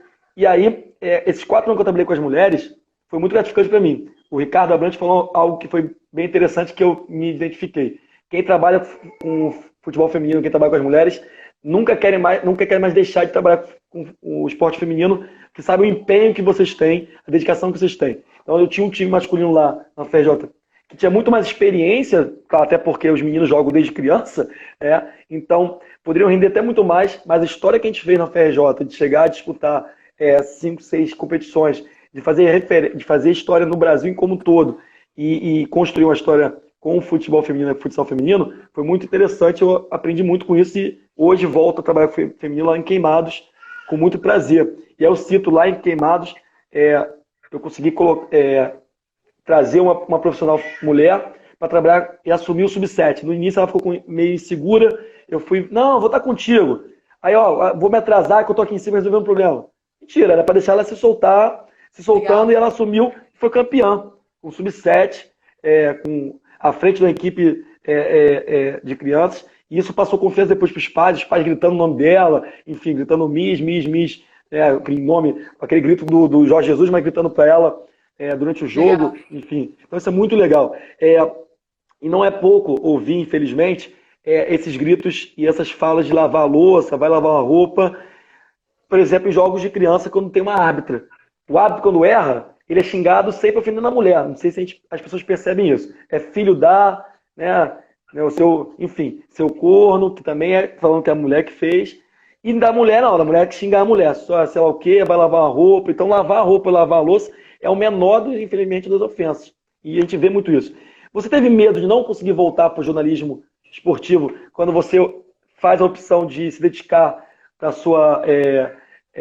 aí, esses 4 anos que eu trabalhei com as mulheres, foi muito gratificante para mim. O Ricardo Abrantes falou algo que foi bem interessante, que eu me identifiquei. Quem trabalha com futebol feminino, quem trabalha com as mulheres, nunca quer mais deixar de trabalhar com o esporte feminino, que sabe o empenho que vocês têm, a dedicação que vocês têm. Então eu tinha um time masculino lá na FRJ, que tinha muito mais experiência, até porque os meninos jogam desde criança, então poderiam render até muito mais, mas a história que a gente fez na FRJ, de chegar a disputar 5, 6 competições, de fazer história no Brasil como um todo, e construir uma história com o futebol feminino e futsal feminino, foi muito interessante, eu aprendi muito com isso e hoje volto a trabalhar com feminino lá em Queimados, com muito prazer. E eu cito lá em Queimados, eu consegui trazer uma profissional mulher para trabalhar e assumir o sub-7. No início ela ficou meio insegura, eu fui, não, vou estar contigo. Aí, vou me atrasar que eu tô aqui em cima resolvendo um problema. Mentira, era para deixar ela se soltando. Legal. E ela assumiu e foi campeã. Com sub-7, à frente da equipe de crianças. E isso passou confiança depois para os pais gritando o nome dela, enfim, gritando Miss, aquele grito do Jorge Jesus, mas gritando para ela durante o jogo, legal. Enfim. Então isso é muito legal. E não é pouco ouvir, infelizmente, esses gritos e essas falas de lavar a louça, vai lavar a roupa. Por exemplo, em jogos de criança, quando tem uma árbitra. O árbitro, quando erra, ele é xingado sempre ofendendo a mulher. Não sei se as pessoas percebem isso. É filho da, seu corno, que também falando que é a mulher que fez. E da mulher não, da mulher que xinga a mulher. Só, sei lá o quê, vai lavar a roupa. Então, lavar a roupa e lavar a louça é o menor, infelizmente, das ofensas. E a gente vê muito isso. Você teve medo de não conseguir voltar para o jornalismo esportivo quando você faz a opção de se dedicar para a sua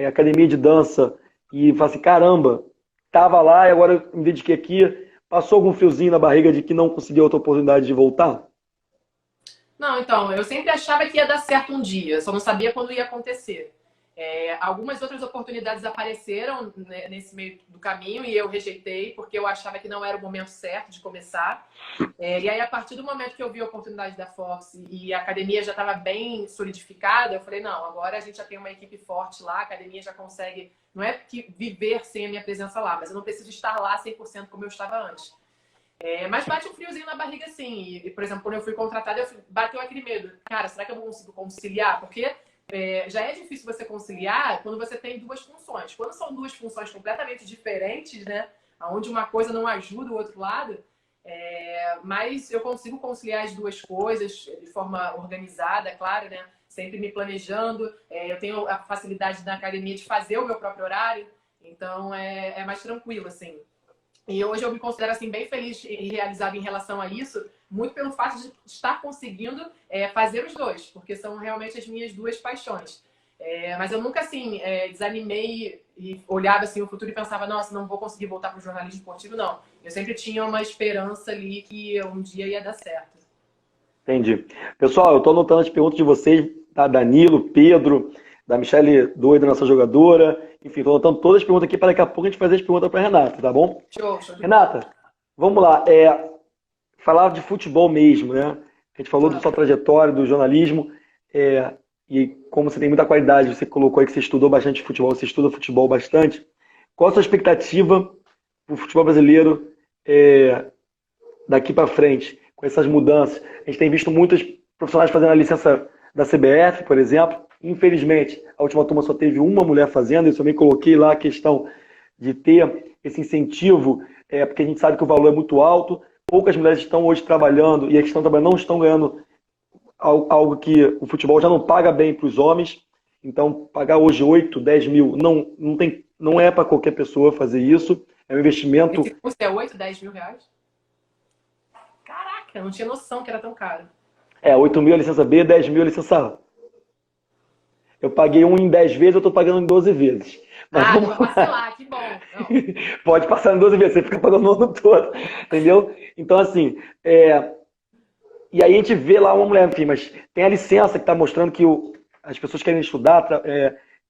academia de dança e fala assim, caramba, estava lá e agora eu me dediquei aqui, passou algum friozinho na barriga de que não conseguiu outra oportunidade de voltar? Não, então, eu sempre achava que ia dar certo um dia, só não sabia quando ia acontecer. Algumas outras oportunidades apareceram, né, nesse meio do caminho e eu rejeitei porque eu achava que não era o momento certo de começar. E aí, a partir do momento que eu vi a oportunidade da Fox e a academia já estava bem solidificada, eu falei, não, agora a gente já tem uma equipe forte lá, a academia já consegue, não é que viver sem a minha presença lá, mas eu não preciso estar lá 100% como eu estava antes. Mas bate um friozinho na barriga, sim. E, por exemplo, quando eu fui contratada, bateu aquele medo. Cara, será que eu vou conseguir conciliar? Porque já é difícil você conciliar quando você tem duas funções. Quando são duas funções completamente diferentes, né? Onde uma coisa não ajuda o outro lado, mas eu consigo conciliar as duas coisas de forma organizada, claro, né? Sempre me planejando. Eu tenho a facilidade na academia de fazer o meu próprio horário, então é mais tranquilo, assim. E hoje eu me considero assim bem feliz e realizada em relação a isso, muito pelo fato de estar conseguindo fazer os dois, porque são realmente as minhas duas paixões. Mas eu nunca assim desanimei e olhava assim o futuro e pensava, nossa, não vou conseguir voltar para o jornalismo esportivo, não. Eu sempre tinha uma esperança ali que um dia ia dar certo. Entendi. Pessoal, eu estou anotando as perguntas de vocês, tá? Danilo, Pedro, da Michele Doida, nossa jogadora. Enfim, estou anotando todas as perguntas aqui para daqui a pouco a gente fazer as perguntas para a Renata, tá bom? Show, show de bola. Renata, vamos lá. Falar de futebol mesmo, né? A gente falou da sua trajetória, do jornalismo, e como você tem muita qualidade, você colocou aí que você estudou bastante futebol, você estuda futebol bastante. Qual a sua expectativa para o futebol brasileiro daqui para frente, com essas mudanças? A gente tem visto muitos profissionais fazendo a licença da CBF, por exemplo. Infelizmente, a última turma só teve uma mulher fazendo, eu também coloquei lá a questão de ter esse incentivo, porque a gente sabe que o valor é muito alto, poucas mulheres estão hoje trabalhando e as que estão trabalhando não estão ganhando algo que o futebol já não paga bem para os homens. Então, pagar hoje 8, 10 mil não é para qualquer pessoa fazer isso. É um investimento. Esse custo é 8, 10 mil reais? Caraca, eu não tinha noção que era tão caro. 8 mil a licença B, 10 mil a licença A. Eu paguei um em 10 vezes, eu estou pagando em 12 vezes. Mas vamos parcelar, que bom. Não. Pode passar em 12 vezes, você fica pagando o ano todo. Entendeu? Então, assim, e aí a gente vê lá uma mulher, enfim, mas tem a licença que está mostrando que as pessoas querem estudar,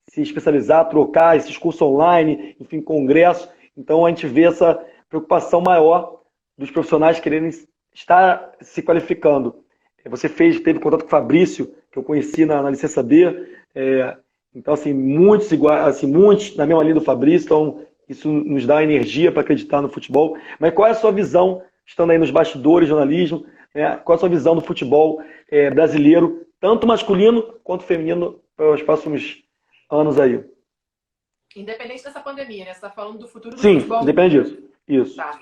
se especializar, trocar esses cursos online, enfim, congresso. Então a gente vê essa preocupação maior dos profissionais quererem estar se qualificando. Você teve contato com o Fabrício, que eu conheci na licença B. Então, assim, muitos muitos na mesma linha do Fabrício, então isso nos dá energia para acreditar no futebol. Mas qual é a sua visão, estando aí nos bastidores, jornalismo, qual é a sua visão do futebol brasileiro, tanto masculino quanto feminino, para os próximos anos aí? Independente dessa pandemia, né? Você está falando do futuro do Sim, futebol. independente disso. Isso. Tá.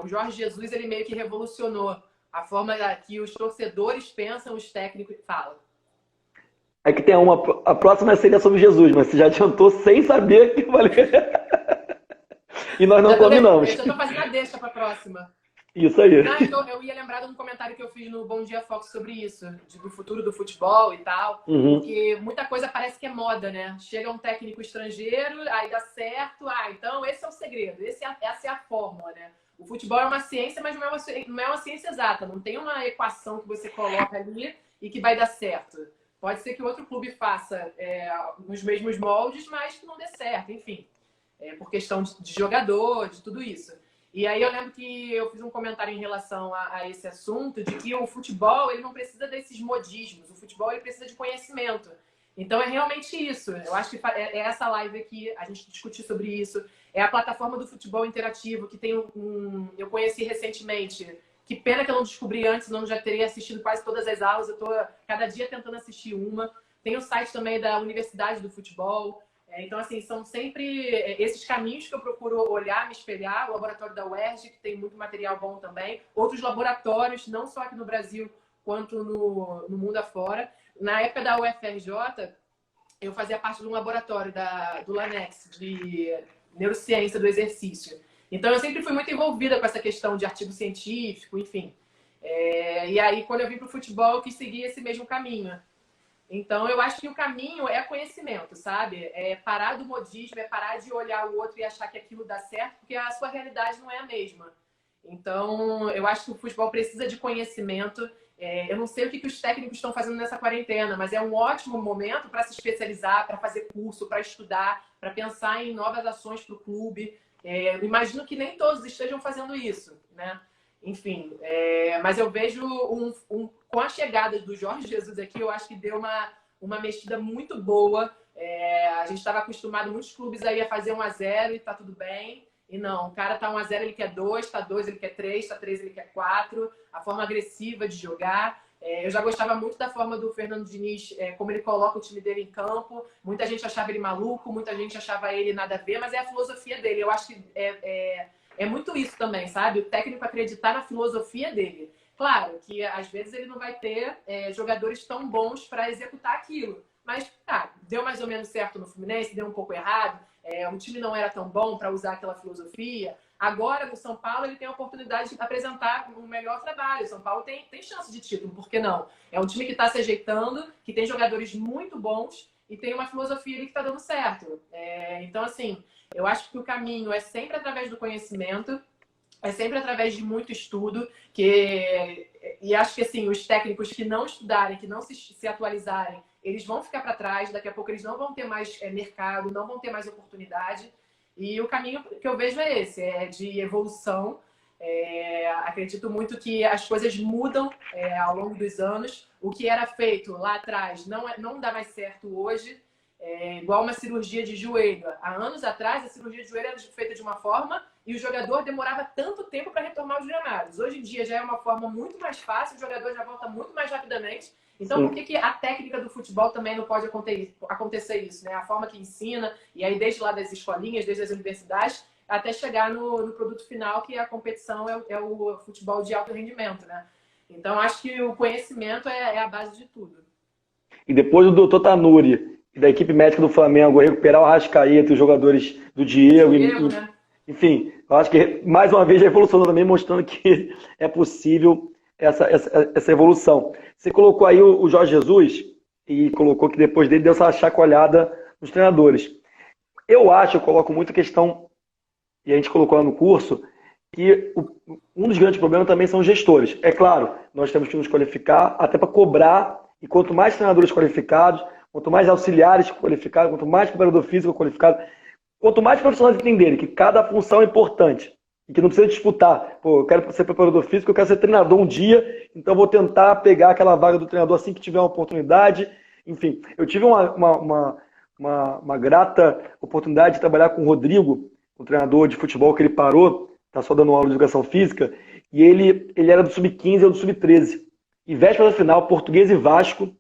O Jorge Jesus, ele meio que revolucionou a forma que os torcedores pensam, os técnicos falam. É que tem a próxima seria sobre Jesus, mas você já adiantou sem saber que eu falei. E nós não combinamos. Eu já estou fazendo a deixa para a próxima. Isso aí. Não, então, eu ia lembrar de um comentário que eu fiz no Bom Dia Fox sobre isso, do futuro do futebol e tal, porque muita coisa parece que é moda, né? Chega um técnico estrangeiro, aí dá certo, então esse é o segredo, essa é a fórmula, né? O futebol é uma ciência, mas não é uma ciência exata, não tem uma equação que você coloca ali e que vai dar certo. Pode ser que outro clube faça nos mesmos moldes, mas que não dê certo, enfim. Por questão de jogador, de tudo isso. E aí eu lembro que eu fiz um comentário em relação a esse assunto, de que o futebol ele não precisa desses modismos, o futebol ele precisa de conhecimento. Então é realmente isso. Eu acho que essa live aqui, a gente discutir sobre isso. É a plataforma do futebol interativo, que tem eu conheci recentemente. Que pena que eu não descobri antes, senão eu já teria assistido quase todas as aulas. Eu estou cada dia tentando assistir uma. Tem o site também da Universidade do Futebol. Então, assim, são sempre esses caminhos que eu procuro olhar, me espelhar. O laboratório da UERJ, que tem muito material bom também. Outros laboratórios, não só aqui no Brasil, quanto no mundo afora. Na época da UFRJ, eu fazia parte de um laboratório do LANEX, de neurociência do exercício. Então, eu sempre fui muito envolvida com essa questão de artigo científico, enfim. E aí, quando eu vim para o futebol, eu quis seguir esse mesmo caminho. Então, eu acho que o caminho é conhecimento, sabe? É parar do modismo, é parar de olhar o outro e achar que aquilo dá certo, porque a sua realidade não é a mesma. Então, eu acho que o futebol precisa de conhecimento. Eu não sei o que os técnicos estão fazendo nessa quarentena, mas é um ótimo momento para se especializar, para fazer curso, para estudar, para pensar em novas ações para o clube. Eu imagino que nem todos estejam fazendo isso, né? Enfim, mas eu vejo com a chegada do Jorge Jesus aqui, eu acho que deu uma mexida muito boa. A gente estava acostumado, muitos clubes aí a fazer 1-0 e tá tudo bem. E não, o cara tá 1-0, ele quer 2, tá 2, ele quer 3, tá 3, ele quer 4. A forma agressiva de jogar. Eu já gostava muito da forma do Fernando Diniz, como ele coloca o time dele em campo. Muita gente achava ele maluco, muita gente achava ele nada a ver, mas é a filosofia dele. Eu acho que é muito isso também, sabe? O técnico acreditar na filosofia dele. Claro que às vezes ele não vai ter jogadores tão bons para executar aquilo. Mas deu mais ou menos certo no Fluminense, deu um pouco errado. O time não era tão bom para usar aquela filosofia. Agora, no São Paulo, ele tem a oportunidade de apresentar um melhor trabalho. O São Paulo tem chance de título, por que não? É um time que está se ajeitando, que tem jogadores muito bons e tem uma filosofia ali que está dando certo. Então, assim, eu acho que o caminho é sempre através do conhecimento, é sempre através de muito estudo, e acho que assim, os técnicos que não estudarem, que não se atualizarem, eles vão ficar para trás, daqui a pouco eles não vão ter mais mercado, não vão ter mais oportunidade. E o caminho que eu vejo é esse, é de evolução. Acredito muito que as coisas mudam ao longo dos anos. O que era feito lá atrás não dá mais certo hoje. Igual uma cirurgia de joelho. Há anos atrás, a cirurgia de joelho era feita de uma forma e o jogador demorava tanto tempo para retomar os gramados. Hoje em dia já é uma forma muito mais fácil, o jogador já volta muito mais rapidamente. Então, por que a técnica do futebol também não pode acontecer isso, né? A forma que ensina, e aí desde lá das escolinhas, desde as universidades, até chegar no produto final, que a competição é o futebol de alto rendimento, né? Então, acho que o conhecimento é a base de tudo. E depois do doutor Tanuri e da equipe médica do Flamengo recuperar o Arrascaeta e os jogadores do Diego, né? Enfim, eu acho que mais uma vez já evolucionou também, mostrando que é possível essa evolução. Você colocou aí o Jorge Jesus e colocou que depois dele deu essa chacoalhada nos treinadores. Eu coloco muito a questão, e a gente colocou lá no curso, que um dos grandes problemas também são os gestores. É claro, nós temos que nos qualificar até para cobrar, e quanto mais treinadores qualificados, quanto mais auxiliares qualificados, quanto mais preparador físico qualificado, quanto mais profissionais entenderem que cada função é importante e que não precisa disputar. Pô, eu quero ser preparador físico, eu quero ser treinador um dia, então vou tentar pegar aquela vaga do treinador assim que tiver uma oportunidade. Enfim, eu tive uma grata oportunidade de trabalhar com o Rodrigo, um treinador de futebol que ele parou, está só dando aula de educação física, e ele era do Sub-15 ou do Sub-13. E véspera da final, Português e Vasco,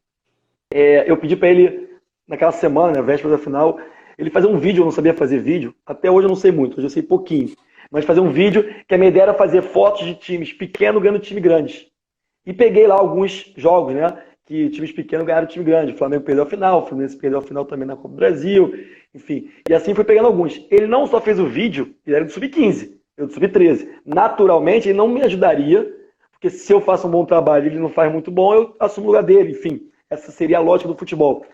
eu pedi para ele, naquela semana, né, véspera da final, ele fazer um vídeo. Eu não sabia fazer vídeo, até hoje eu não sei muito, hoje eu sei pouquinho, mas fazer um vídeo que a minha ideia era fazer fotos de times pequenos ganhando time grandes. E peguei lá alguns jogos, né, que times pequenos ganharam time grande. O Flamengo perdeu a final, o Fluminense perdeu a final também na Copa do Brasil, enfim. E assim fui pegando alguns. Ele não só fez o vídeo, ele era do Sub-15, eu do Sub-13. Naturalmente, ele não me ajudaria, porque se eu faço um bom trabalho e ele não faz muito bom, eu assumo o lugar dele. Enfim, essa seria a lógica do futebol.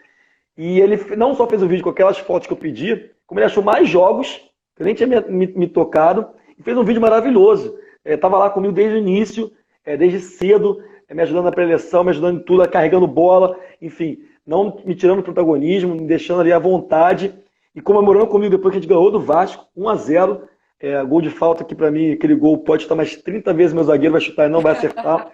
E ele não só fez o vídeo com aquelas fotos que eu pedi, como ele achou mais jogos, que eu nem tinha me tocado, e fez um vídeo maravilhoso. Estava lá comigo desde o início, desde cedo, me ajudando na preleção, me ajudando em tudo, carregando bola, enfim, não me tirando protagonismo, me deixando ali à vontade, e comemorando comigo depois que a gente ganhou do Vasco, 1-0, gol de falta que para mim, aquele gol pode chutar mais 30 vezes, meu zagueiro vai chutar e não vai acertar.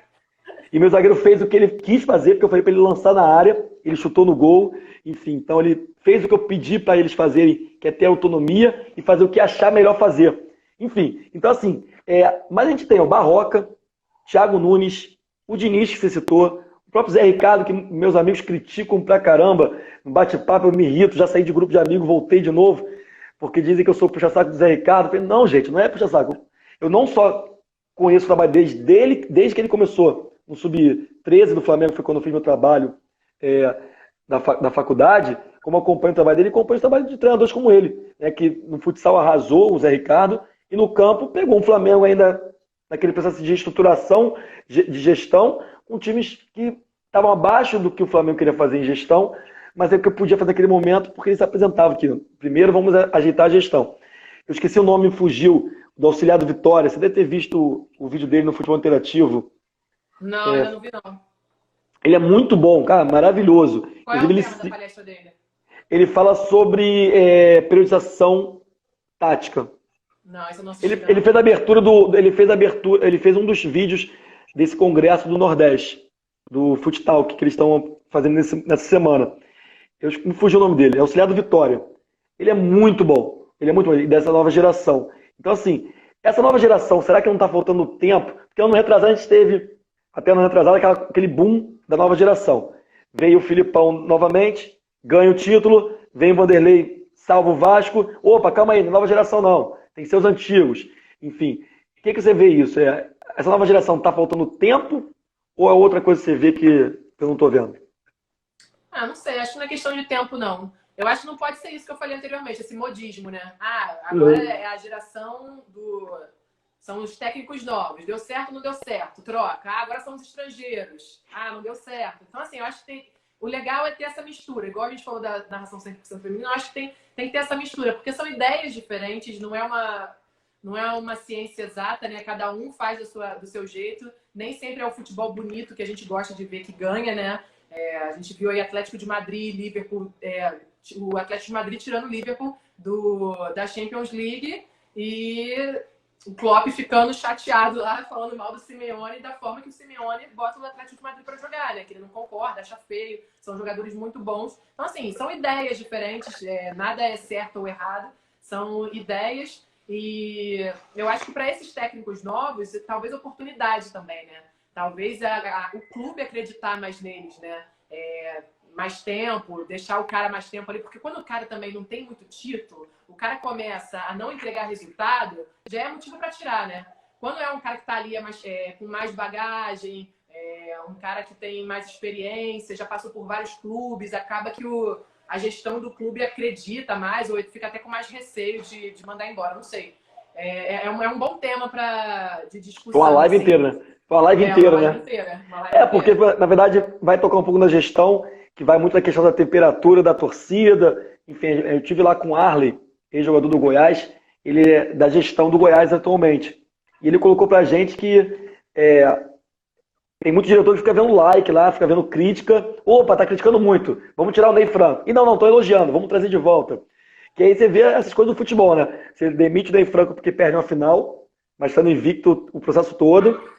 E meu zagueiro fez o que ele quis fazer, porque eu falei para ele lançar na área, ele chutou no gol, enfim, então ele fez o que eu pedi para eles fazerem, que é ter autonomia e fazer o que achar melhor fazer. Enfim, então assim, mas a gente tem o Barroca, Thiago Nunes, o Diniz que você citou, o próprio Zé Ricardo, que meus amigos criticam pra caramba, no bate-papo eu me irrito, já saí de grupo de amigos, voltei de novo, porque dizem que eu sou puxa-saco do Zé Ricardo. Eu falei, não, gente, não é puxa-saco. Eu não só conheço o trabalho desde que ele começou no Sub-13 do Flamengo, foi quando eu fiz meu trabalho da faculdade, como acompanho o trabalho dele, e acompanho o trabalho de treinadores como ele, né, que no futsal arrasou, o Zé Ricardo, e no campo pegou um Flamengo ainda naquele processo de estruturação, de gestão, com times que estavam abaixo do que o Flamengo queria fazer em gestão, mas é o que eu podia fazer naquele momento, porque eles apresentavam que primeiro vamos ajeitar a gestão. Eu esqueci o nome, fugiu, do auxiliar do Vitória. Você deve ter visto o vídeo dele no Futebol Interativo. Não, ainda não vi, não. Ele é muito bom, cara, maravilhoso. Qual é o tema da palestra dele? Ele fala sobre periodização tática. Não, isso eu não assisti. Ele fez a abertura ele fez um dos vídeos desse congresso do Nordeste, do Futsal, que eles estão fazendo nessa semana. Me fugiu o nome dele, é o auxiliar do Vitória. Ele é muito bom. Ele é muito bom, dessa nova geração. Então, assim, essa nova geração, será que não está faltando tempo? Porque ano retrasado a gente teve, até ano retrasado, aquele boom da nova geração. Veio o Filipão novamente, ganha o título, vem o Vanderlei, salva o Vasco. Opa, calma aí, nova geração não. Tem seus antigos. Enfim, o que você vê isso? Essa nova geração está faltando tempo ou é outra coisa que você vê que eu não estou vendo? Não sei, acho que não é questão de tempo, não. Eu acho que não pode ser isso que eu falei anteriormente, esse modismo, né? Agora é a geração do... São os técnicos novos. Deu certo, não deu certo. Troca. Agora são os estrangeiros. Não deu certo. Então, assim, eu acho que o legal é ter essa mistura. Igual a gente falou da narração 100% feminina, eu acho que tem que ter essa mistura. Porque são ideias diferentes, não é uma ciência exata, né? Cada um faz do seu jeito. Nem sempre é o futebol bonito que a gente gosta de ver que ganha, né? A gente viu aí Atlético de Madrid, Liverpool... o Atlético de Madrid tirando o Liverpool da Champions League e o Klopp ficando chateado lá, falando mal do Simeone e da forma que o Simeone bota o Atlético de Madrid para jogar, né? Que ele não concorda, acha feio, são jogadores muito bons. Então, assim, são ideias diferentes, nada é certo ou errado, são ideias e eu acho que para esses técnicos novos, talvez oportunidade também, né? Talvez o clube acreditar mais neles, né? Mais tempo, deixar o cara mais tempo ali, porque quando o cara também não tem muito título, o cara começa a não entregar resultado, já é motivo para tirar, né? Quando é um cara que tá ali com mais bagagem, um cara que tem mais experiência, já passou por vários clubes, acaba que a gestão do clube acredita mais, ou ele fica até com mais receio de mandar embora, não sei. É um bom tema de discussão. Uma live assim. inteira, né? Uma live inteira, né? Porque, na verdade, vai tocar um pouco na gestão, que vai muito na questão da temperatura da torcida. Enfim, eu tive lá com o Arley, ex-jogador do Goiás, ele é da gestão do Goiás atualmente. E ele colocou pra gente que tem muito diretor que fica vendo like lá, fica vendo crítica. Opa, tá criticando muito, vamos tirar o Ney Franco. E não, tô elogiando, vamos trazer de volta. Que aí você vê essas coisas do futebol, né? Você demite o Ney Franco porque perde uma final, mas estando invicto o processo todo.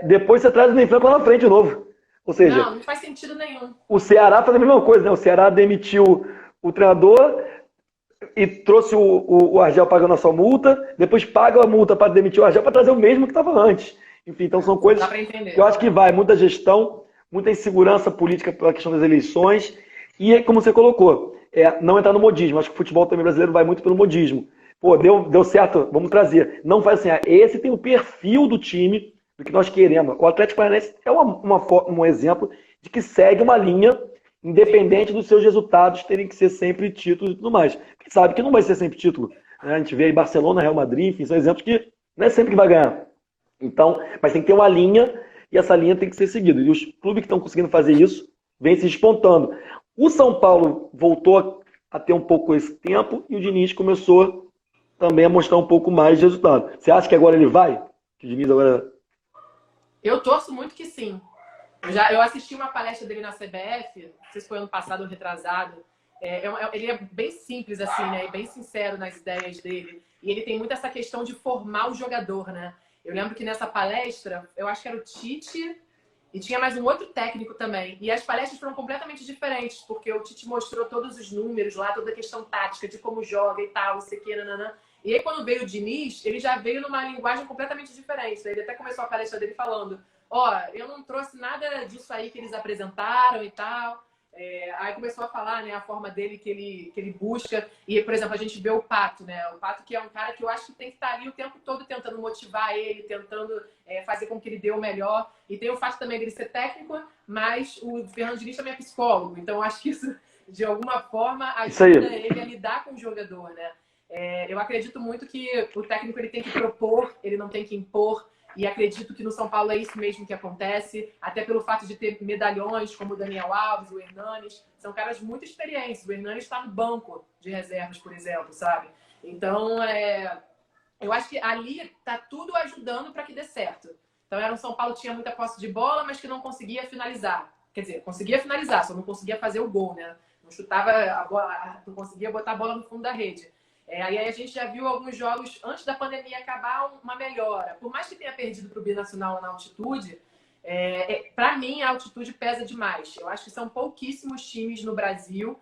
Depois você traz o Ney Franco lá na frente de novo. Ou seja, não faz sentido nenhum. O Ceará faz a mesma coisa, né? O Ceará demitiu o treinador e trouxe o Argel pagando a sua multa, depois paga a multa para demitir o Argel para trazer o mesmo que estava antes. Enfim, então são coisas que eu acho que vai muita gestão, muita insegurança política pela questão das eleições e, como você colocou, não entrar no modismo. Acho que o futebol também brasileiro vai muito pelo modismo. Pô, deu certo, vamos trazer. Não faz assim, esse tem o perfil do time, do que nós queremos. O Atlético Paranaense é um exemplo de que segue uma linha independente dos seus resultados terem que ser sempre títulos e tudo mais. Porque sabe que não vai ser sempre título. Né? A gente vê aí Barcelona, Real Madrid, enfim, são exemplos que não é sempre que vai ganhar. Então, mas tem que ter uma linha e essa linha tem que ser seguida. E os clubes que estão conseguindo fazer isso vêm se despontando. O São Paulo voltou a ter um pouco esse tempo e o Diniz começou também a mostrar um pouco mais de resultado. Você acha que agora ele vai? Que o Diniz agora... Eu torço muito que sim. Eu assisti uma palestra dele na CBF, não sei se foi ano passado ou retrasado. Ele é bem simples, assim, né? E bem sincero nas ideias dele. E ele tem muito essa questão de formar o jogador, né? Eu lembro que nessa palestra, eu acho que era o Tite e tinha mais um outro técnico também. E as palestras foram completamente diferentes, porque o Tite mostrou todos os números lá, toda a questão tática, de como joga e tal, não sei o que, nananã. E aí, quando veio o Diniz, ele já veio numa linguagem completamente diferente. Ele até começou a palestra dele falando: eu não trouxe nada disso aí que eles apresentaram e tal. Aí começou a falar, né, a forma dele que ele busca. E, por exemplo, a gente vê o Pato, né? O Pato, que é um cara que eu acho que tem que estar ali o tempo todo tentando motivar ele, tentando fazer com que ele dê o melhor. E tem o fato também dele ser técnico, mas o Fernando Diniz também é psicólogo. Então, eu acho que isso, de alguma forma, ajuda ele a lidar com o jogador, né? Eu acredito muito que o técnico ele tem que propor, ele não tem que impor. e acredito que no São Paulo é isso mesmo que acontece, até pelo fato de ter medalhões como o Daniel Alves, o Hernanes, são caras muito experientes. O Hernanes está no banco de reservas, por exemplo, sabe? Então, eu acho que ali tá tudo ajudando para que dê certo. Então, era um São Paulo que tinha muita posse de bola, mas que não conseguia finalizar. Quer dizer, conseguia finalizar, só não conseguia fazer o gol, né? Não chutava a bola, não conseguia botar a bola no fundo da rede. Aí a gente já viu alguns jogos, antes da pandemia acabar, uma melhora. Por mais que tenha perdido para o Binacional na altitude, para mim a altitude pesa demais. Eu acho que são pouquíssimos times no Brasil,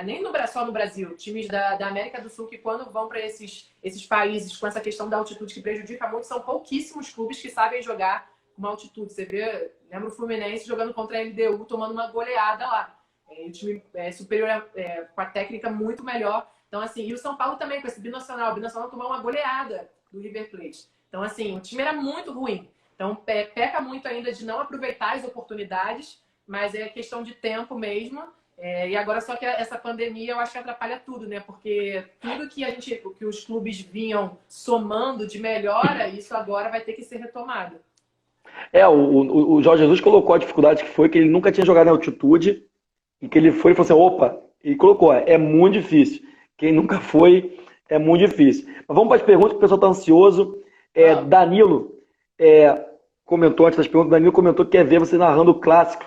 nem só no Brasil, times da América do Sul que quando vão para esses países com essa questão da altitude que prejudica muito, são pouquíssimos clubes que sabem jogar com uma altitude. Você vê, lembra o Fluminense jogando contra a LDU, tomando uma goleada lá. O time superior, com a técnica muito melhor. Então, assim, e o São Paulo também, com esse Binacional. O Binacional tomou uma goleada do River Plate. Então, assim, o time era muito ruim. Então, peca muito ainda de não aproveitar as oportunidades, mas é questão de tempo mesmo. E agora, só que essa pandemia, eu acho que atrapalha tudo, né? Porque tudo que os clubes vinham somando de melhora, isso agora vai ter que ser retomado. O Jorge Jesus colocou a dificuldade que foi que ele nunca tinha jogado em altitude e que ele foi e falou assim, opa, e colocou, é muito difícil. Quem nunca foi, é muito difícil. Mas vamos para as perguntas, que o pessoal está ansioso. Danilo comentou antes das perguntas, Danilo comentou que quer ver você narrando o clássico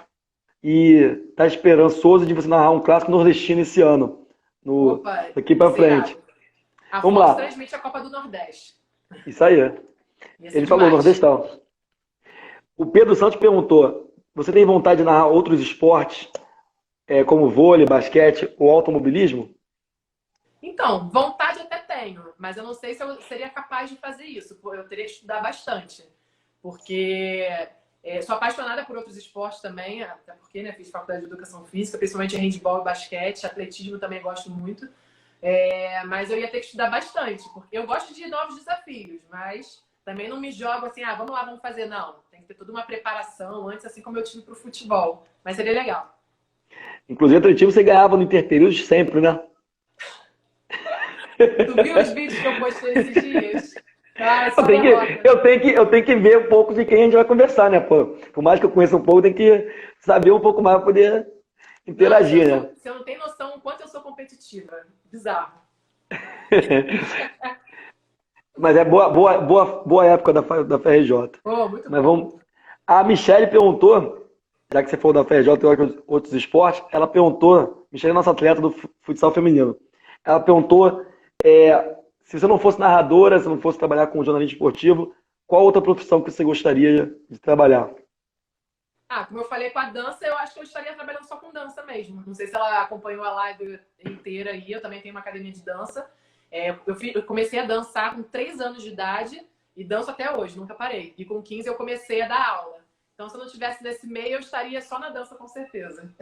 e está esperançoso de você narrar um clássico nordestino esse ano, daqui para frente. A vamos Fox lá. Transmite a Copa do Nordeste. Isso aí. Ele falou Nordestão. O Pedro Santos perguntou, você tem vontade de narrar outros esportes, como vôlei, basquete ou automobilismo? Então, vontade até tenho, mas eu não sei se eu seria capaz de fazer isso. Eu teria que estudar bastante, porque sou apaixonada por outros esportes também, até porque fiz faculdade de educação física, principalmente handebol e basquete, atletismo também gosto muito, mas eu ia ter que estudar bastante, porque eu gosto de novos desafios, mas também não me jogo assim, vamos lá, vamos fazer. Não, tem que ter toda uma preparação antes, assim como eu tive para o futebol, mas seria legal. Inclusive, atletismo você ganhava no interperíodo sempre, né? Tu viu os vídeos que eu postei esses dias? Eu tenho que ver um pouco de quem a gente vai conversar, né? Pô, por mais que eu conheça um pouco, tem que saber um pouco mais para poder interagir, né? Você não tem noção do quanto eu sou competitiva. Bizarro. Mas é boa época da FRJ. Muito Mas bom. vamos. A Michelle perguntou, já que você falou da FRJ e outros esportes, ela perguntou, Michelle é nossa atleta do futsal feminino, ela perguntou se você não fosse narradora, se não fosse trabalhar com jornalismo esportivo, qual outra profissão que você gostaria de trabalhar? Como eu falei com a dança, eu acho que eu estaria trabalhando só com dança mesmo. Não sei se ela acompanhou a live inteira aí, eu também tenho uma academia de dança. Eu comecei a dançar com 3 anos de idade e danço até hoje, nunca parei. E com 15 eu comecei a dar aula. Então, se eu não estivesse nesse meio, eu estaria só na dança, com certeza.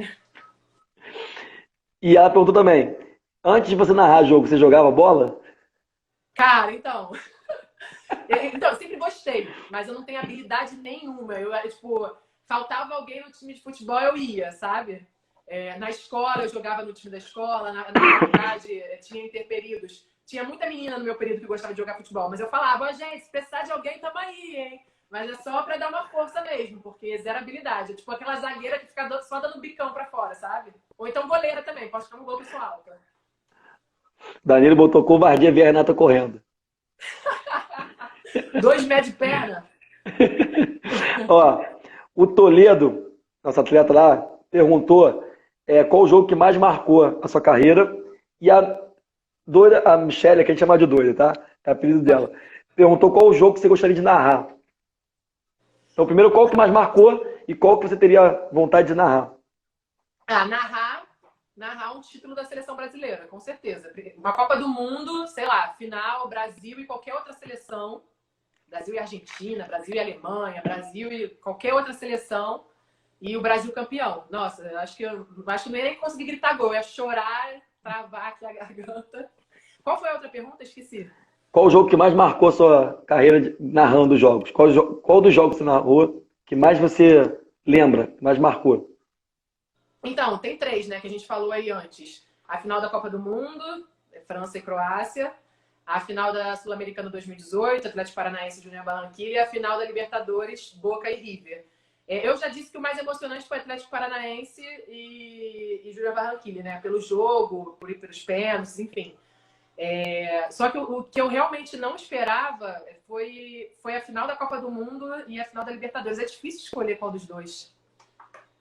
E ela perguntou também, antes de você narrar jogo, você jogava bola? Cara, então... eu sempre gostei, mas eu não tenho habilidade nenhuma. Faltava alguém no time de futebol, eu ia, sabe? Na escola, eu jogava no time da escola, na faculdade, tinha interperíodos. Tinha muita menina no meu período que gostava de jogar futebol, mas eu falava, gente, se precisar de alguém, tamo aí, hein? Mas é só pra dar uma força mesmo, porque zero habilidade. Tipo aquela zagueira que fica só dando bicão pra fora, sabe? Ou então goleira também, posso ficar um gol pessoal alta. Danilo botou covardia ver a Renata correndo. 2 metros de perna. Ó, o Toledo, nosso atleta lá, perguntou qual o jogo que mais marcou a sua carreira. E a Michelle, que a gente chama de doida, tá? É o apelido dela. Perguntou qual o jogo que você gostaria de narrar. Então, primeiro, qual que mais marcou e qual que você teria vontade de narrar? Narrar um título da seleção brasileira, com certeza. Uma Copa do Mundo, sei lá, final, Brasil e qualquer outra seleção. Brasil e Argentina, Brasil e Alemanha, Brasil e qualquer outra seleção. E o Brasil campeão. Nossa, eu acho que não ia nem conseguir gritar gol. Eu ia chorar, travar aqui a garganta. Qual foi a outra pergunta? Esqueci. Qual o jogo que mais marcou a sua carreira narrando jogos? Qual dos jogos você narrou que mais você lembra, que mais marcou? Então, tem 3, né, que a gente falou aí antes. A final da Copa do Mundo, França e Croácia. A final da Sul-Americana 2018, Atlético Paranaense e Júnior Barranquilla, e a final da Libertadores, Boca e River. Eu já disse que o mais emocionante foi Atlético Paranaense e Júnior Barranquilla, né? Pelo jogo, pelos pênaltis, enfim. Só que o que eu realmente não esperava foi a final da Copa do Mundo e a final da Libertadores. É difícil escolher qual dos dois.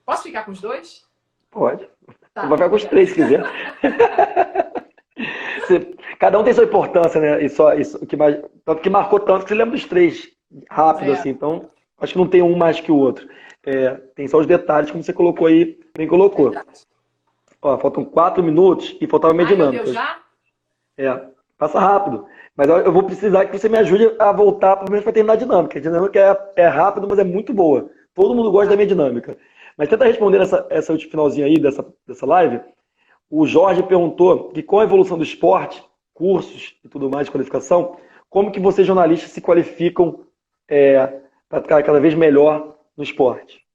Posso ficar com os dois? Pode. Tá, Você vai ficar com os três, se quiser. Cada um tem sua importância, né? Isso que mais, tanto que marcou tanto que você lembra dos três rápido, assim. Então, acho que não tem um mais que o outro. Tem só os detalhes, como você colocou aí, bem colocou. Ó, faltam 4 minutos e faltava meia dinâmica. Meu Deus, já? Passa rápido. Mas eu vou precisar que você me ajude a voltar, pelo menos para terminar a dinâmica. A dinâmica é rápido, mas é muito boa. Todo mundo gosta da minha dinâmica. Mas tenta responder essa última finalzinha aí dessa live. O Jorge perguntou que com a evolução do esporte, cursos e tudo mais de qualificação, como que vocês jornalistas se qualificam para ficar cada vez melhor no esporte?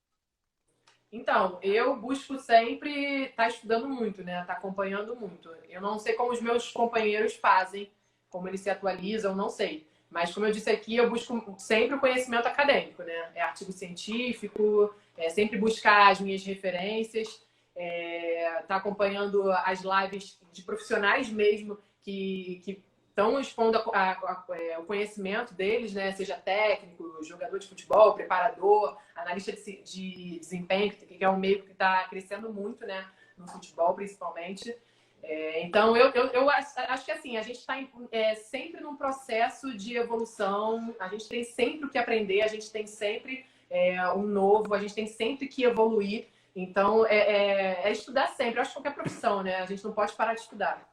Então, eu busco sempre estar estudando muito, né? Estar acompanhando muito. Eu não sei como os meus companheiros fazem, como eles se atualizam, não sei. Mas, como eu disse aqui, eu busco sempre o conhecimento acadêmico, né? É artigo científico, sempre buscar as minhas referências, tá acompanhando as lives de profissionais mesmo que estão expondo o conhecimento deles, né? Seja técnico, jogador de futebol, preparador, analista de desempenho, que é um meio que está crescendo muito, né? No futebol, principalmente. Então, eu acho que assim, a gente está sempre num processo de evolução, a gente tem sempre o que aprender, a gente tem sempre um novo, a gente tem sempre que evoluir. Então, estudar sempre. Eu acho que qualquer profissão, né? A gente não pode parar de estudar.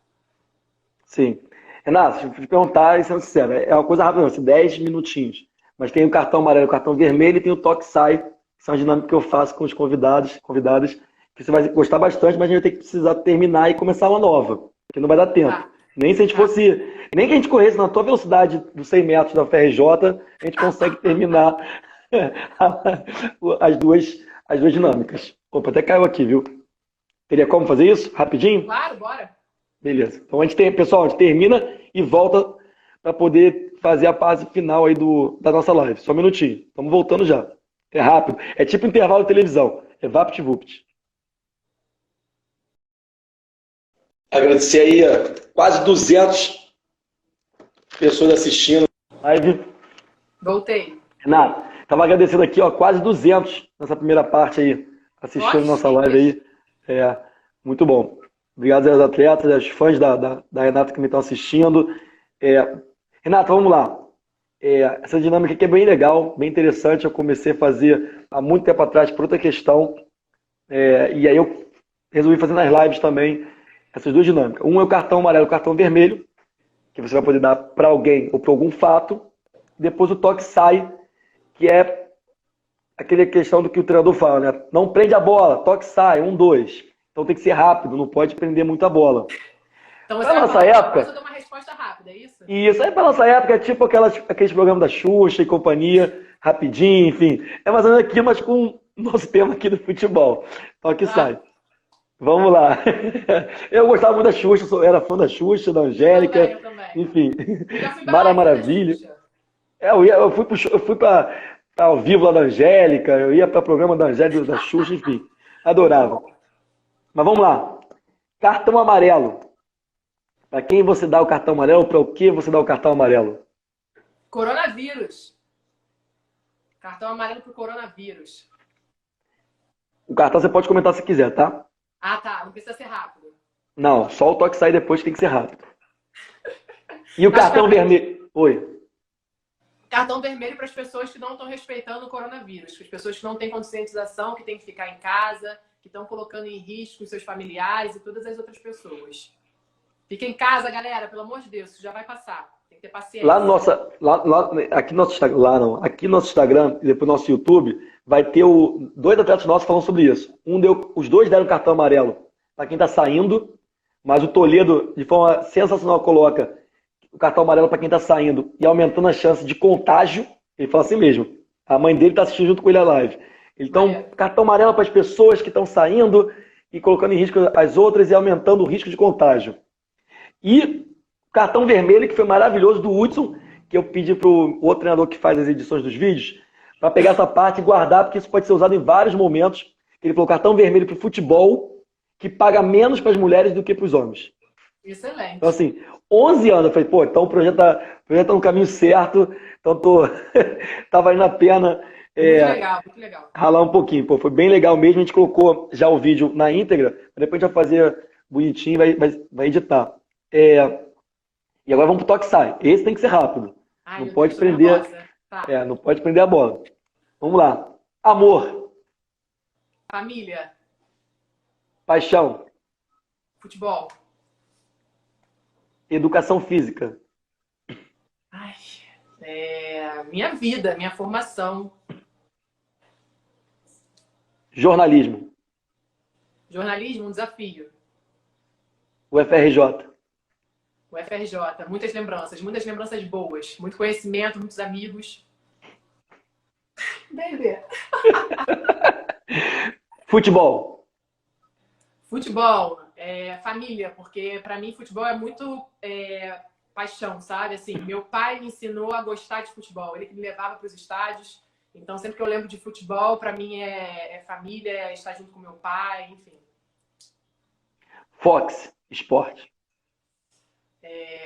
Sim. Renato, deixa eu te perguntar, e sendo sincero, é uma coisa rápida, assim, 10 minutinhos. Mas tem o cartão amarelo, o cartão vermelho e tem o toque sai, que são as dinâmicas que eu faço com os convidadas, que você vai gostar bastante, mas a gente vai ter que precisar terminar e começar uma nova, porque não vai dar tempo. Tá. Nem se a gente fosse, nem que a gente corresse na tua velocidade dos 100 metros da FRJ, a gente consegue terminar as duas dinâmicas. Opa, até caiu aqui, viu? Teria como fazer isso? Rapidinho? Claro, bora. Beleza. Então pessoal, a gente termina e volta para poder fazer a fase final aí da nossa live. Só um minutinho. Estamos voltando já. É rápido. É tipo intervalo de televisão. É vapt-vupt. Agradecer aí a quase 200 pessoas assistindo a live. Voltei. Renato, estava agradecendo aqui, ó, quase 200 nessa primeira parte aí, assistindo nossa live aí. Muito bom. Obrigado aos atletas, aos fãs da Renata que me estão assistindo. Renata, vamos lá. Essa dinâmica aqui é bem legal, bem interessante. Eu comecei a fazer há muito tempo atrás por outra questão. E aí eu resolvi fazer nas lives também essas duas dinâmicas. Um é o cartão amarelo e o cartão vermelho, que você vai poder dar para alguém ou para algum fato. Depois o toque sai, que é aquela questão do que o treinador fala, né? Não prende a bola, toque sai, 1, 2. Então tem que ser rápido, não pode prender muito a bola. Então você pra nossa época, eu dou uma resposta rápida, é isso? Isso, aí pra nossa época é tipo aqueles programas da Xuxa e companhia, rapidinho, enfim. É mais ou menos aqui, mas com o nosso tema aqui do futebol. Toque sai. Vamos lá. Eu gostava muito da Xuxa, era fã da Xuxa, da Angélica, eu também. enfim. Já fui Mara Maravilha. Eu fui para ao vivo lá da Angélica, eu ia para o programa da Angélica, da Xuxa, enfim. Adorava. Mas vamos lá. Cartão amarelo. Para quem você dá o cartão amarelo? Para o que você dá o cartão amarelo? Coronavírus. Cartão amarelo pro coronavírus. O cartão você pode comentar se quiser, tá? Ah, tá. Não precisa ser rápido. Não, só o toque sair depois tem que ser rápido. E o cartão vermelho? Oi. Cartão vermelho para as pessoas que não estão respeitando o coronavírus. Para as pessoas que não têm conscientização, que têm que ficar em casa, que estão colocando em risco os seus familiares e todas as outras pessoas. Fica em casa, galera, pelo amor de Deus, isso já vai passar. Tem que ter paciência. Aqui no nosso Instagram e depois no nosso YouTube, vai ter dois atletas nossos falando sobre isso. Os dois deram cartão amarelo para quem está saindo, mas o Toledo, de forma sensacional, coloca o cartão amarelo para quem está saindo e aumentando a chance de contágio. Ele fala assim mesmo. A mãe dele está assistindo junto com ele a live. Então, cartão amarelo para as pessoas que estão saindo e colocando em risco as outras e aumentando o risco de contágio. E Cartão vermelho, que foi maravilhoso, do Hudson, que eu pedi pro outro treinador que faz as edições dos vídeos, para pegar essa parte e guardar, porque isso pode ser usado em vários momentos. Ele falou cartão vermelho pro futebol, que paga menos para as mulheres do que para os homens. Então, Excelente. assim, 11 anos, eu falei, pô, então o projeto tá no caminho certo, então tá valendo a pena Muito legal, muito legal. ralar um pouquinho. Pô, foi bem legal mesmo, a gente colocou já o vídeo na íntegra, depois a gente vai fazer bonitinho e vai editar. E agora vamos pro toque e sai. Esse tem que ser rápido. Ai, Não meu Deus, pode tô prender, nervosa. Tá. não pode prender a bola. Vamos lá. Amor, Família, paixão, futebol. educação física, Ai, minha vida, minha formação. jornalismo, Jornalismo, um desafio. UFRJ, O FRJ, muitas lembranças boas. Muito conhecimento, muitos amigos. Baby. futebol, Futebol, família, porque para mim futebol é muito paixão, sabe? Assim, meu pai me ensinou a gostar de futebol, ele que me levava para os estádios. Então, sempre que eu lembro de futebol, para mim é família, é estar junto com meu pai, enfim. Fox, esporte,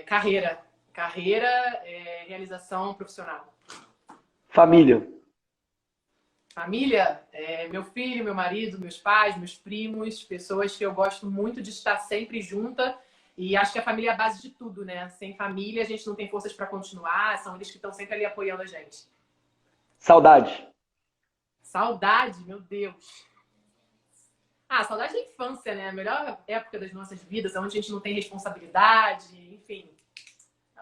Carreira. Carreira, realização profissional. família, Família, meu filho, meu marido, meus pais, meus primos, pessoas que eu gosto muito de estar sempre junta. E acho que a família é a base de tudo, né? Sem família, a gente não tem forças para continuar, são eles que estão sempre ali apoiando a gente. saudade, Saudade, meu Deus. Ah, saudade da infância, né? A melhor época das nossas vidas, onde a gente não tem responsabilidade, enfim.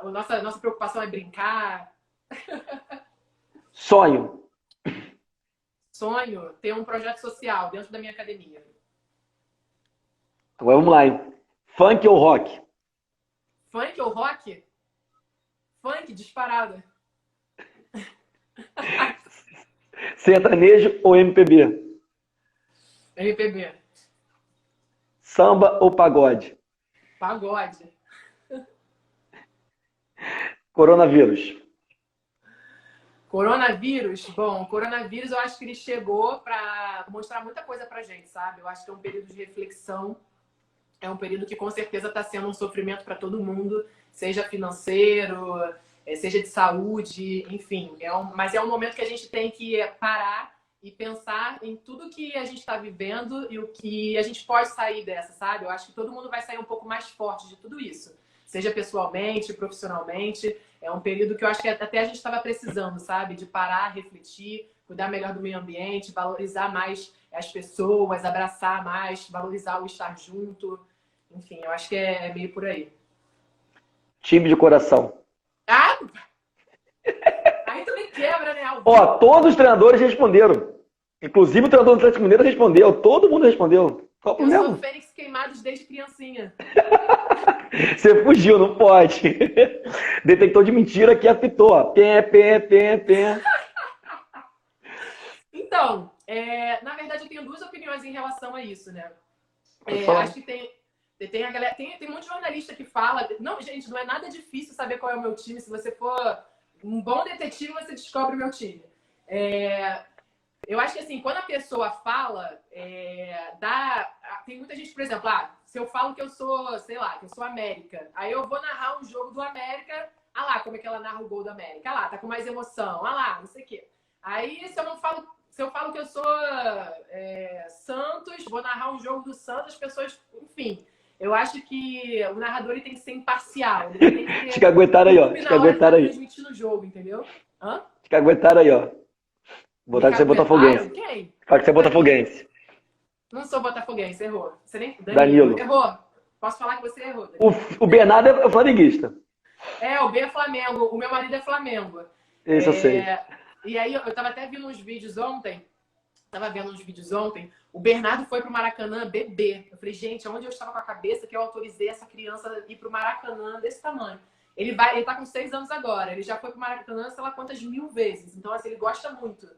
Nossa preocupação é brincar. sonho, Sonho ter um projeto social dentro da minha academia. agora vamos lá, hein? Funk ou rock? Funk ou rock? Funk disparada. Sertanejo ou MPB? MPB. Samba ou pagode? Pagode. Coronavírus. Coronavírus, bom, coronavírus eu acho que ele chegou para mostrar muita coisa pra gente, sabe? Eu acho que é um período de reflexão, é um período que com certeza está sendo um sofrimento para todo mundo, seja financeiro, seja de saúde, enfim. Mas é um momento que a gente tem que parar e pensar em tudo que a gente está vivendo e o que a gente pode sair dessa, sabe? Eu acho que todo mundo vai sair um pouco mais forte de tudo isso, seja pessoalmente, profissionalmente. É um período que eu acho que até a gente estava precisando, sabe? De parar, refletir, cuidar melhor do meio ambiente, valorizar mais as pessoas, abraçar mais, valorizar o estar junto. Enfim, eu acho que é meio por aí. Time de coração. Ah! Aí tu me quebra, né? Ó, todos os treinadores responderam. Inclusive o treinador do Atlético Mineiro respondeu. Todo mundo respondeu. Qual o Eu sou problema? Fênix Queimados desde criancinha. Você fugiu, não pode. Detector de mentira que apitou. Ó. Pé, pé, pé, pé. Então, na verdade, eu tenho duas opiniões em relação a isso, né? Acho que tem a galera, tem muito jornalista que fala. Não, gente, não é nada difícil saber qual é o meu time. Se você for um bom detetive, você descobre o meu time. Eu acho que assim, quando a pessoa fala, tem muita gente, por exemplo, se eu falo que eu sou, sei lá, que eu sou América, aí eu vou narrar um jogo do América, lá, como é que ela narra o gol do América, lá, tá com mais emoção, lá, não sei o quê. Aí, se eu falo que eu sou Santos, vou narrar um jogo do Santos, as pessoas, enfim. Eu acho que o narrador ele tem que ser imparcial. Ele tem que ter Te aguentaram aí, ó. Te aguentaram aí. transmitindo o jogo, entendeu? Hã? Te aguentaram aí, ó. Botaram que você é botafoguense. Quem? Fala que você é botafoguense. Não sou botafoguense, errou. Você nem... Danilo. Errou. Posso falar que você errou. O Bernardo é flamenguista. O B é Flamengo. O meu marido é Flamengo. Isso eu sei. E aí, eu tava até vendo uns vídeos ontem. O Bernardo foi pro Maracanã beber. Eu falei, gente, onde eu estava com a cabeça que eu autorizei essa criança a ir pro Maracanã desse tamanho? Ele tá com 6 anos agora. Ele já foi pro Maracanã, sei lá quantas mil vezes. Então, assim, ele gosta muito.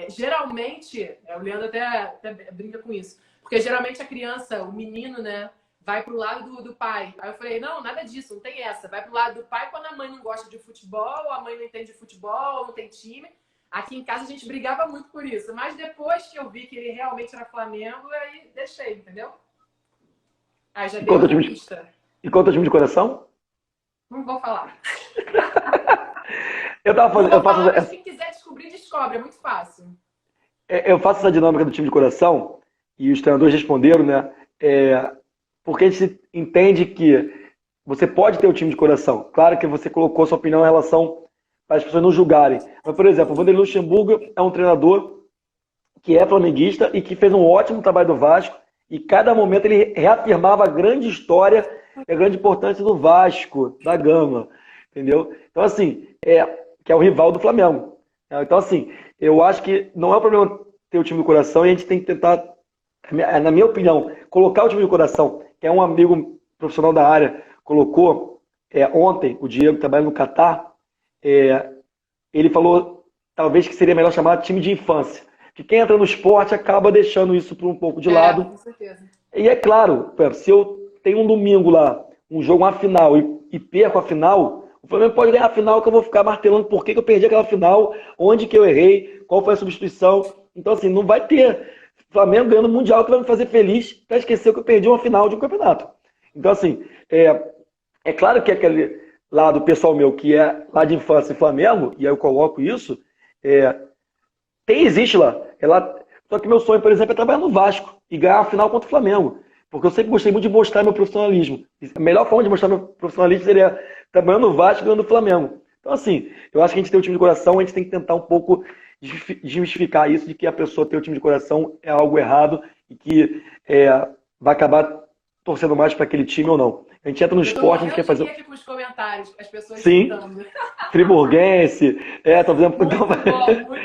Geralmente, o Leandro até brinca com isso. Porque geralmente a criança, o menino, né, vai pro lado do pai. Aí eu falei, não, nada disso, não tem essa. Vai pro lado do pai quando a mãe não gosta de futebol, a mãe não entende de futebol, não tem time. Aqui em casa a gente brigava muito por isso. Mas depois que eu vi que ele realmente era Flamengo, aí deixei, entendeu? Aí já deu uma pista. E quanto ao time de coração? Não vou falar. Eu tava fazendo, Não vou falar, mas quem quiser descobrir, descobre. É muito fácil. eu faço essa dinâmica do time de coração e os treinadores responderam, né? Porque a gente entende que você pode ter o time de coração. Claro que você colocou sua opinião em relação para as pessoas não julgarem. Mas, por exemplo, o Vanderlei Luxemburgo é um treinador que é flamenguista e que fez um ótimo trabalho do Vasco. E cada momento ele reafirmava a grande história e a grande importância do Vasco, da Gama. Entendeu? Então, assim, que é o rival do Flamengo. Então, assim, eu acho que não é um problema ter o time do coração e a gente tem que tentar, na minha opinião, colocar o time do coração, que é um amigo profissional da área, colocou ontem, o Diego, que trabalha no Catar, ele falou, talvez, que seria melhor chamar time de infância. Que quem entra no esporte acaba deixando isso por um pouco de lado. Com certeza. E é claro, se eu tenho um domingo lá, um jogo, uma final, e perco a final, o Flamengo pode ganhar a final que eu vou ficar martelando por que eu perdi aquela final, onde que eu errei, qual foi a substituição. Então, assim, não vai ter Flamengo ganhando o Mundial que vai me fazer feliz para esquecer que eu perdi uma final de um campeonato. Então, assim, é claro que aquele lado pessoal meu, que é lá de infância e Flamengo, e aí eu coloco isso, existe lá. Só que meu sonho, por exemplo, é trabalhar no Vasco e ganhar a final contra o Flamengo. Porque eu sempre gostei muito de mostrar meu profissionalismo. A melhor forma de mostrar meu profissionalismo seria trabalhando no Vasco e ganhando no Flamengo. Então, assim, eu acho que a gente tem um time de coração, a gente tem que tentar um pouco desmistificar isso, de que a pessoa ter o time de coração é algo errado e que vai acabar torcendo mais para aquele time ou não. A gente entra no esporte, a gente quer fazer. Aqui com os comentários, as pessoas sim, friburguense, tô fazendo. Muito bom, muito bom.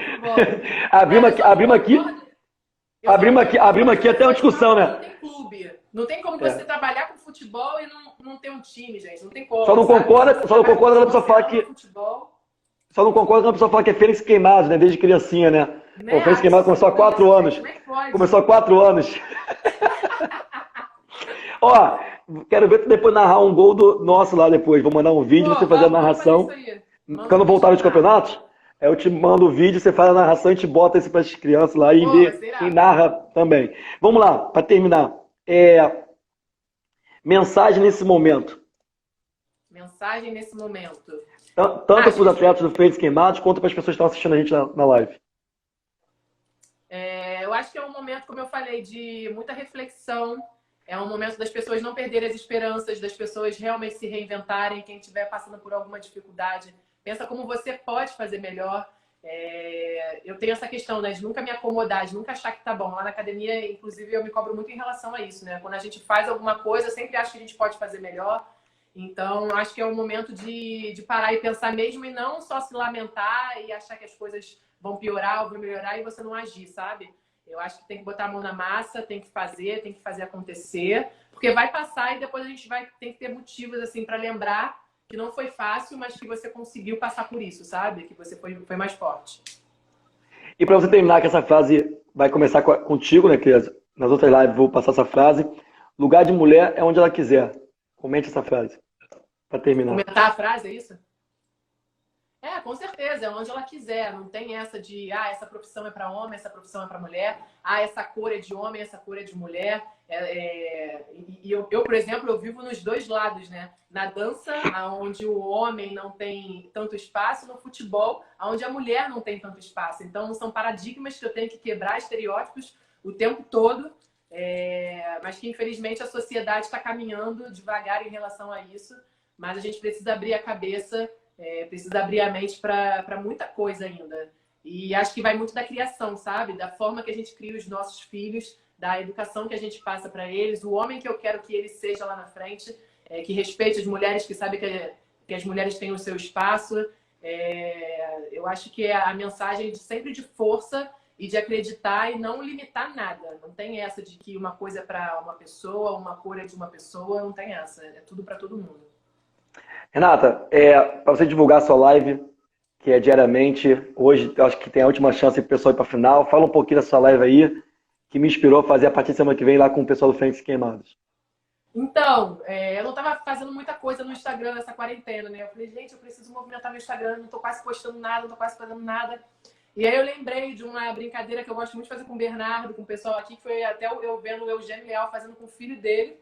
Abrimos aqui até uma discussão, né? Não tem clube. Não tem como você trabalhar com futebol e não ter um time, gente. Não tem como. Só não concorda quando a pessoa fala que. Só não concorda quando a pessoa fala que é Fênix Queimado, né? Desde criancinha, né? O Fênix Queimado começou há 4 anos. Começou há 4 anos. Ó, quero ver tu depois narrar um gol nosso lá depois. Vou mandar um vídeo, você fazer a narração. Quando voltar os campeonatos, eu te mando o vídeo, você faz a narração e te bota isso para as crianças lá e narra também. Vamos lá, para terminar. Mensagem nesse momento. Mensagem nesse momento. Tanto para os atletas do Feitos Queimados, quanto para as pessoas que estão assistindo a gente na live. Eu acho que é um momento, como eu falei, de muita reflexão. É um momento das pessoas não perderem as esperanças, das pessoas realmente se reinventarem. Quem estiver passando por alguma dificuldade, pensa como você pode fazer melhor. Eu tenho essa questão, né, de nunca me acomodar, de nunca achar que tá bom. Lá na academia, inclusive, eu me cobro muito em relação a isso, né? Quando a gente faz alguma coisa, eu sempre acho que a gente pode fazer melhor. Então, acho que é um momento de parar e pensar mesmo e não só se lamentar e achar que as coisas vão piorar ou vão melhorar e você não agir, sabe? Eu acho que tem que botar a mão na massa, tem que fazer acontecer, porque vai passar e depois a gente tem que ter motivos assim para lembrar que não foi fácil, mas que você conseguiu passar por isso, sabe? Que você foi mais forte. E para você terminar, que essa frase vai começar contigo, né? Que nas outras lives vou passar essa frase. Lugar de mulher é onde ela quiser. Comente essa frase. Para terminar. Comentar a frase, é isso? Com certeza, é onde ela quiser. Não tem essa de, essa profissão é para homem, essa profissão é para mulher. Essa cor é de homem, essa cor é de mulher. E eu, por exemplo, eu vivo nos dois lados, né? Na dança, onde o homem não tem tanto espaço, no futebol, onde a mulher não tem tanto espaço. Então, são paradigmas que eu tenho que quebrar, estereótipos, o tempo todo. Mas que, infelizmente, a sociedade está caminhando devagar em relação a isso. Mas a gente precisa abrir a cabeça, precisa abrir a mente para muita coisa ainda. E acho que vai muito da criação, sabe? Da forma que a gente cria os nossos filhos, da educação que a gente passa para eles, o homem que eu quero que ele seja lá na frente, que respeite as mulheres, que sabe que as mulheres têm o seu espaço. Eu acho que é a mensagem sempre de força e de acreditar e não limitar nada. Não tem essa de que uma coisa é para uma pessoa, uma cor é de uma pessoa, não tem essa. É tudo para todo mundo. Renata, para você divulgar a sua live, que é diariamente, hoje eu acho que tem a última chance para o pessoal ir para a final. Fala um pouquinho da sua live aí, que me inspirou a fazer a partir da semana que vem lá com o pessoal do Fênix Queimados. Então, eu não estava fazendo muita coisa no Instagram nessa quarentena, né? Eu falei, gente, eu preciso movimentar meu Instagram, não estou quase postando nada, não estou quase fazendo nada. E aí eu lembrei de uma brincadeira que eu gosto muito de fazer com o Bernardo, com o pessoal aqui, que foi até eu vendo o Eugênio Leal fazendo com o filho dele.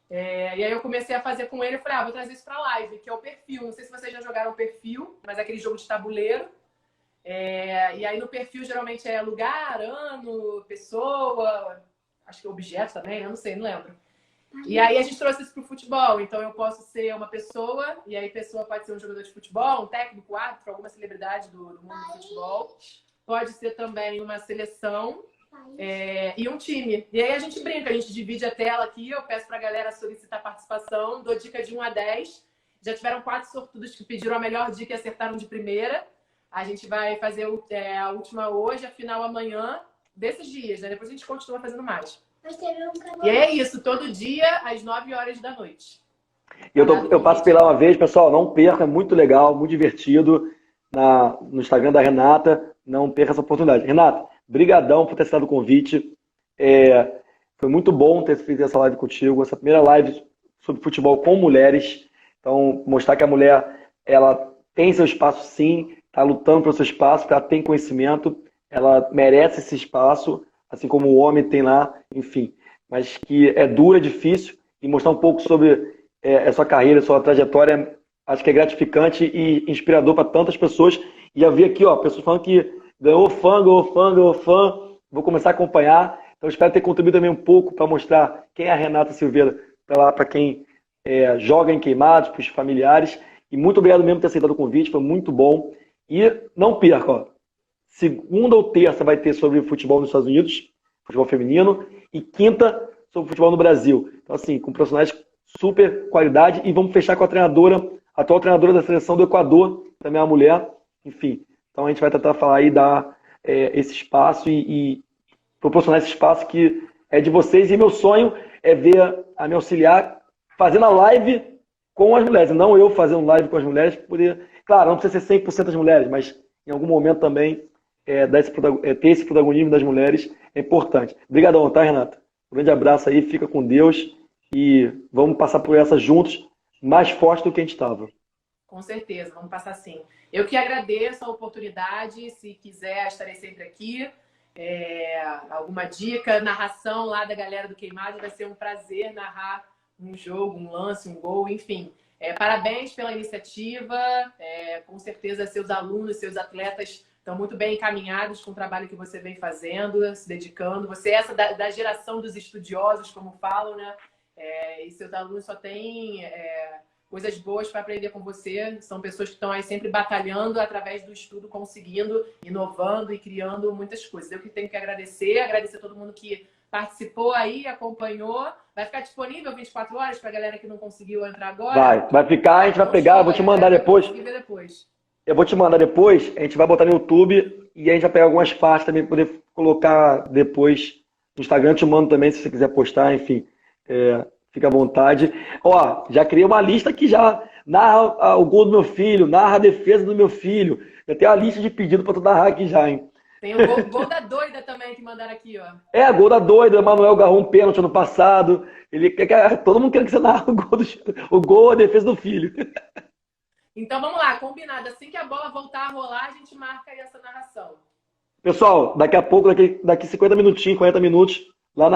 E aí eu comecei a fazer com ele, eu falei, vou trazer isso pra live, que é o perfil. Não sei se vocês já jogaram perfil, mas é aquele jogo de tabuleiro. E aí no perfil geralmente é lugar, ano, pessoa, acho que objeto também, eu não sei, não lembro. E aí a gente trouxe isso pro futebol, então eu posso ser uma pessoa, e aí pessoa pode ser um jogador de futebol, um técnico, árbitro, alguma celebridade do mundo do futebol. Pode ser também uma seleção e um time. E aí a gente brinca, a gente divide a tela aqui, eu peço pra galera solicitar participação, dou dica de 1 a 10. Já tiveram 4 sortudos que pediram a melhor dica e acertaram de primeira. A gente vai fazer a última hoje, a final amanhã, desses dias, né? Depois a gente continua fazendo mais. E é isso, todo dia, às 9 horas da noite. Eu passei lá uma vez, pessoal, não perca, é muito legal, muito divertido, no Instagram da Renata, não perca essa oportunidade. Renata, brigadão por ter aceitado o convite, foi muito bom ter feito essa live contigo, essa primeira live sobre futebol com mulheres, então mostrar que a mulher, ela tem seu espaço sim, está lutando pelo seu espaço, porque ela tem conhecimento, ela merece esse espaço, assim como o homem tem lá, enfim, mas que é duro, é difícil, e mostrar um pouco sobre a sua carreira, a sua trajetória, acho que é gratificante e inspirador para tantas pessoas. E eu vi aqui, ó, pessoas falando que ganhou fã, vou começar a acompanhar, então espero ter contribuído também um pouco para mostrar quem é a Renata Silveira, para quem joga em Queimados, para os familiares, e muito obrigado mesmo por ter aceitado o convite, foi muito bom, e não perca, ó, segunda ou terça vai ter sobre futebol nos Estados Unidos, futebol feminino, e quinta sobre futebol no Brasil. Então, assim, com profissionais super qualidade, e vamos fechar com a treinadora, a atual treinadora da seleção do Equador, também é uma mulher, enfim. Então a gente vai tentar falar aí, dar esse espaço e proporcionar esse espaço que é de vocês, e meu sonho é ver a me auxiliar fazendo a live com as mulheres, não eu fazendo live com as mulheres, poder, claro, não precisa ser 100% das mulheres, mas em algum momento também ter esse protagonismo das mulheres é importante. Obrigadão, tá, Renata? Um grande abraço aí, fica com Deus e vamos passar por essa juntos, mais forte do que a gente estava. Com certeza, vamos passar sim. Eu que agradeço a oportunidade, se quiser estarei sempre aqui. Alguma dica, narração lá da galera do Queimado, vai ser um prazer narrar um jogo, um lance, um gol, enfim. Parabéns pela iniciativa, com certeza seus alunos, seus atletas estão muito bem encaminhados com o trabalho que você vem fazendo, se dedicando. Você é essa da geração dos estudiosos, como falam, né? E seus alunos só têm coisas boas para aprender com você. São pessoas que estão aí sempre batalhando através do estudo, conseguindo, inovando e criando muitas coisas. Eu que tenho que agradecer a todo mundo que participou aí, acompanhou. Vai ficar disponível 24 horas para a galera que não conseguiu entrar agora? Vai ficar, a gente vai pegar, eu vou te mandar depois. Eu vou te mandar depois, a gente vai botar no YouTube e a gente vai pegar algumas partes também para poder colocar depois no Instagram. Eu te mando também, se você quiser postar, enfim. Fica à vontade. Ó, já criei uma lista que já narra o gol do meu filho, narra a defesa do meu filho. Já tem uma lista de pedido para tu narrar aqui já, hein? Tem o gol da doida também que mandaram aqui, ó. Gol da doida. Manuel agarrou um pênalti ano passado. Todo mundo quer que você narre o gol, a defesa do filho. Então vamos lá, combinado. Assim que a bola voltar a rolar, a gente marca aí essa narração. Pessoal, daqui a pouco, daqui 50 minutinhos, 40 minutos, lá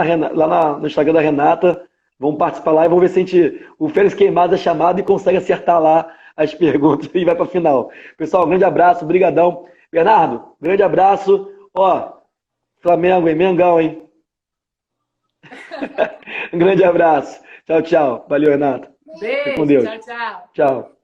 no Instagram da Renata, vamos participar lá e vamos ver se o Félix Queimado é chamado e consegue acertar lá as perguntas e vai para a final. Pessoal, um grande abraço, brigadão. Bernardo, grande abraço. Ó, Flamengo, hein? Mengão, hein? Um grande abraço. Tchau, tchau. Valeu, Renata. Beijo, com Deus. Tchau, tchau. Tchau.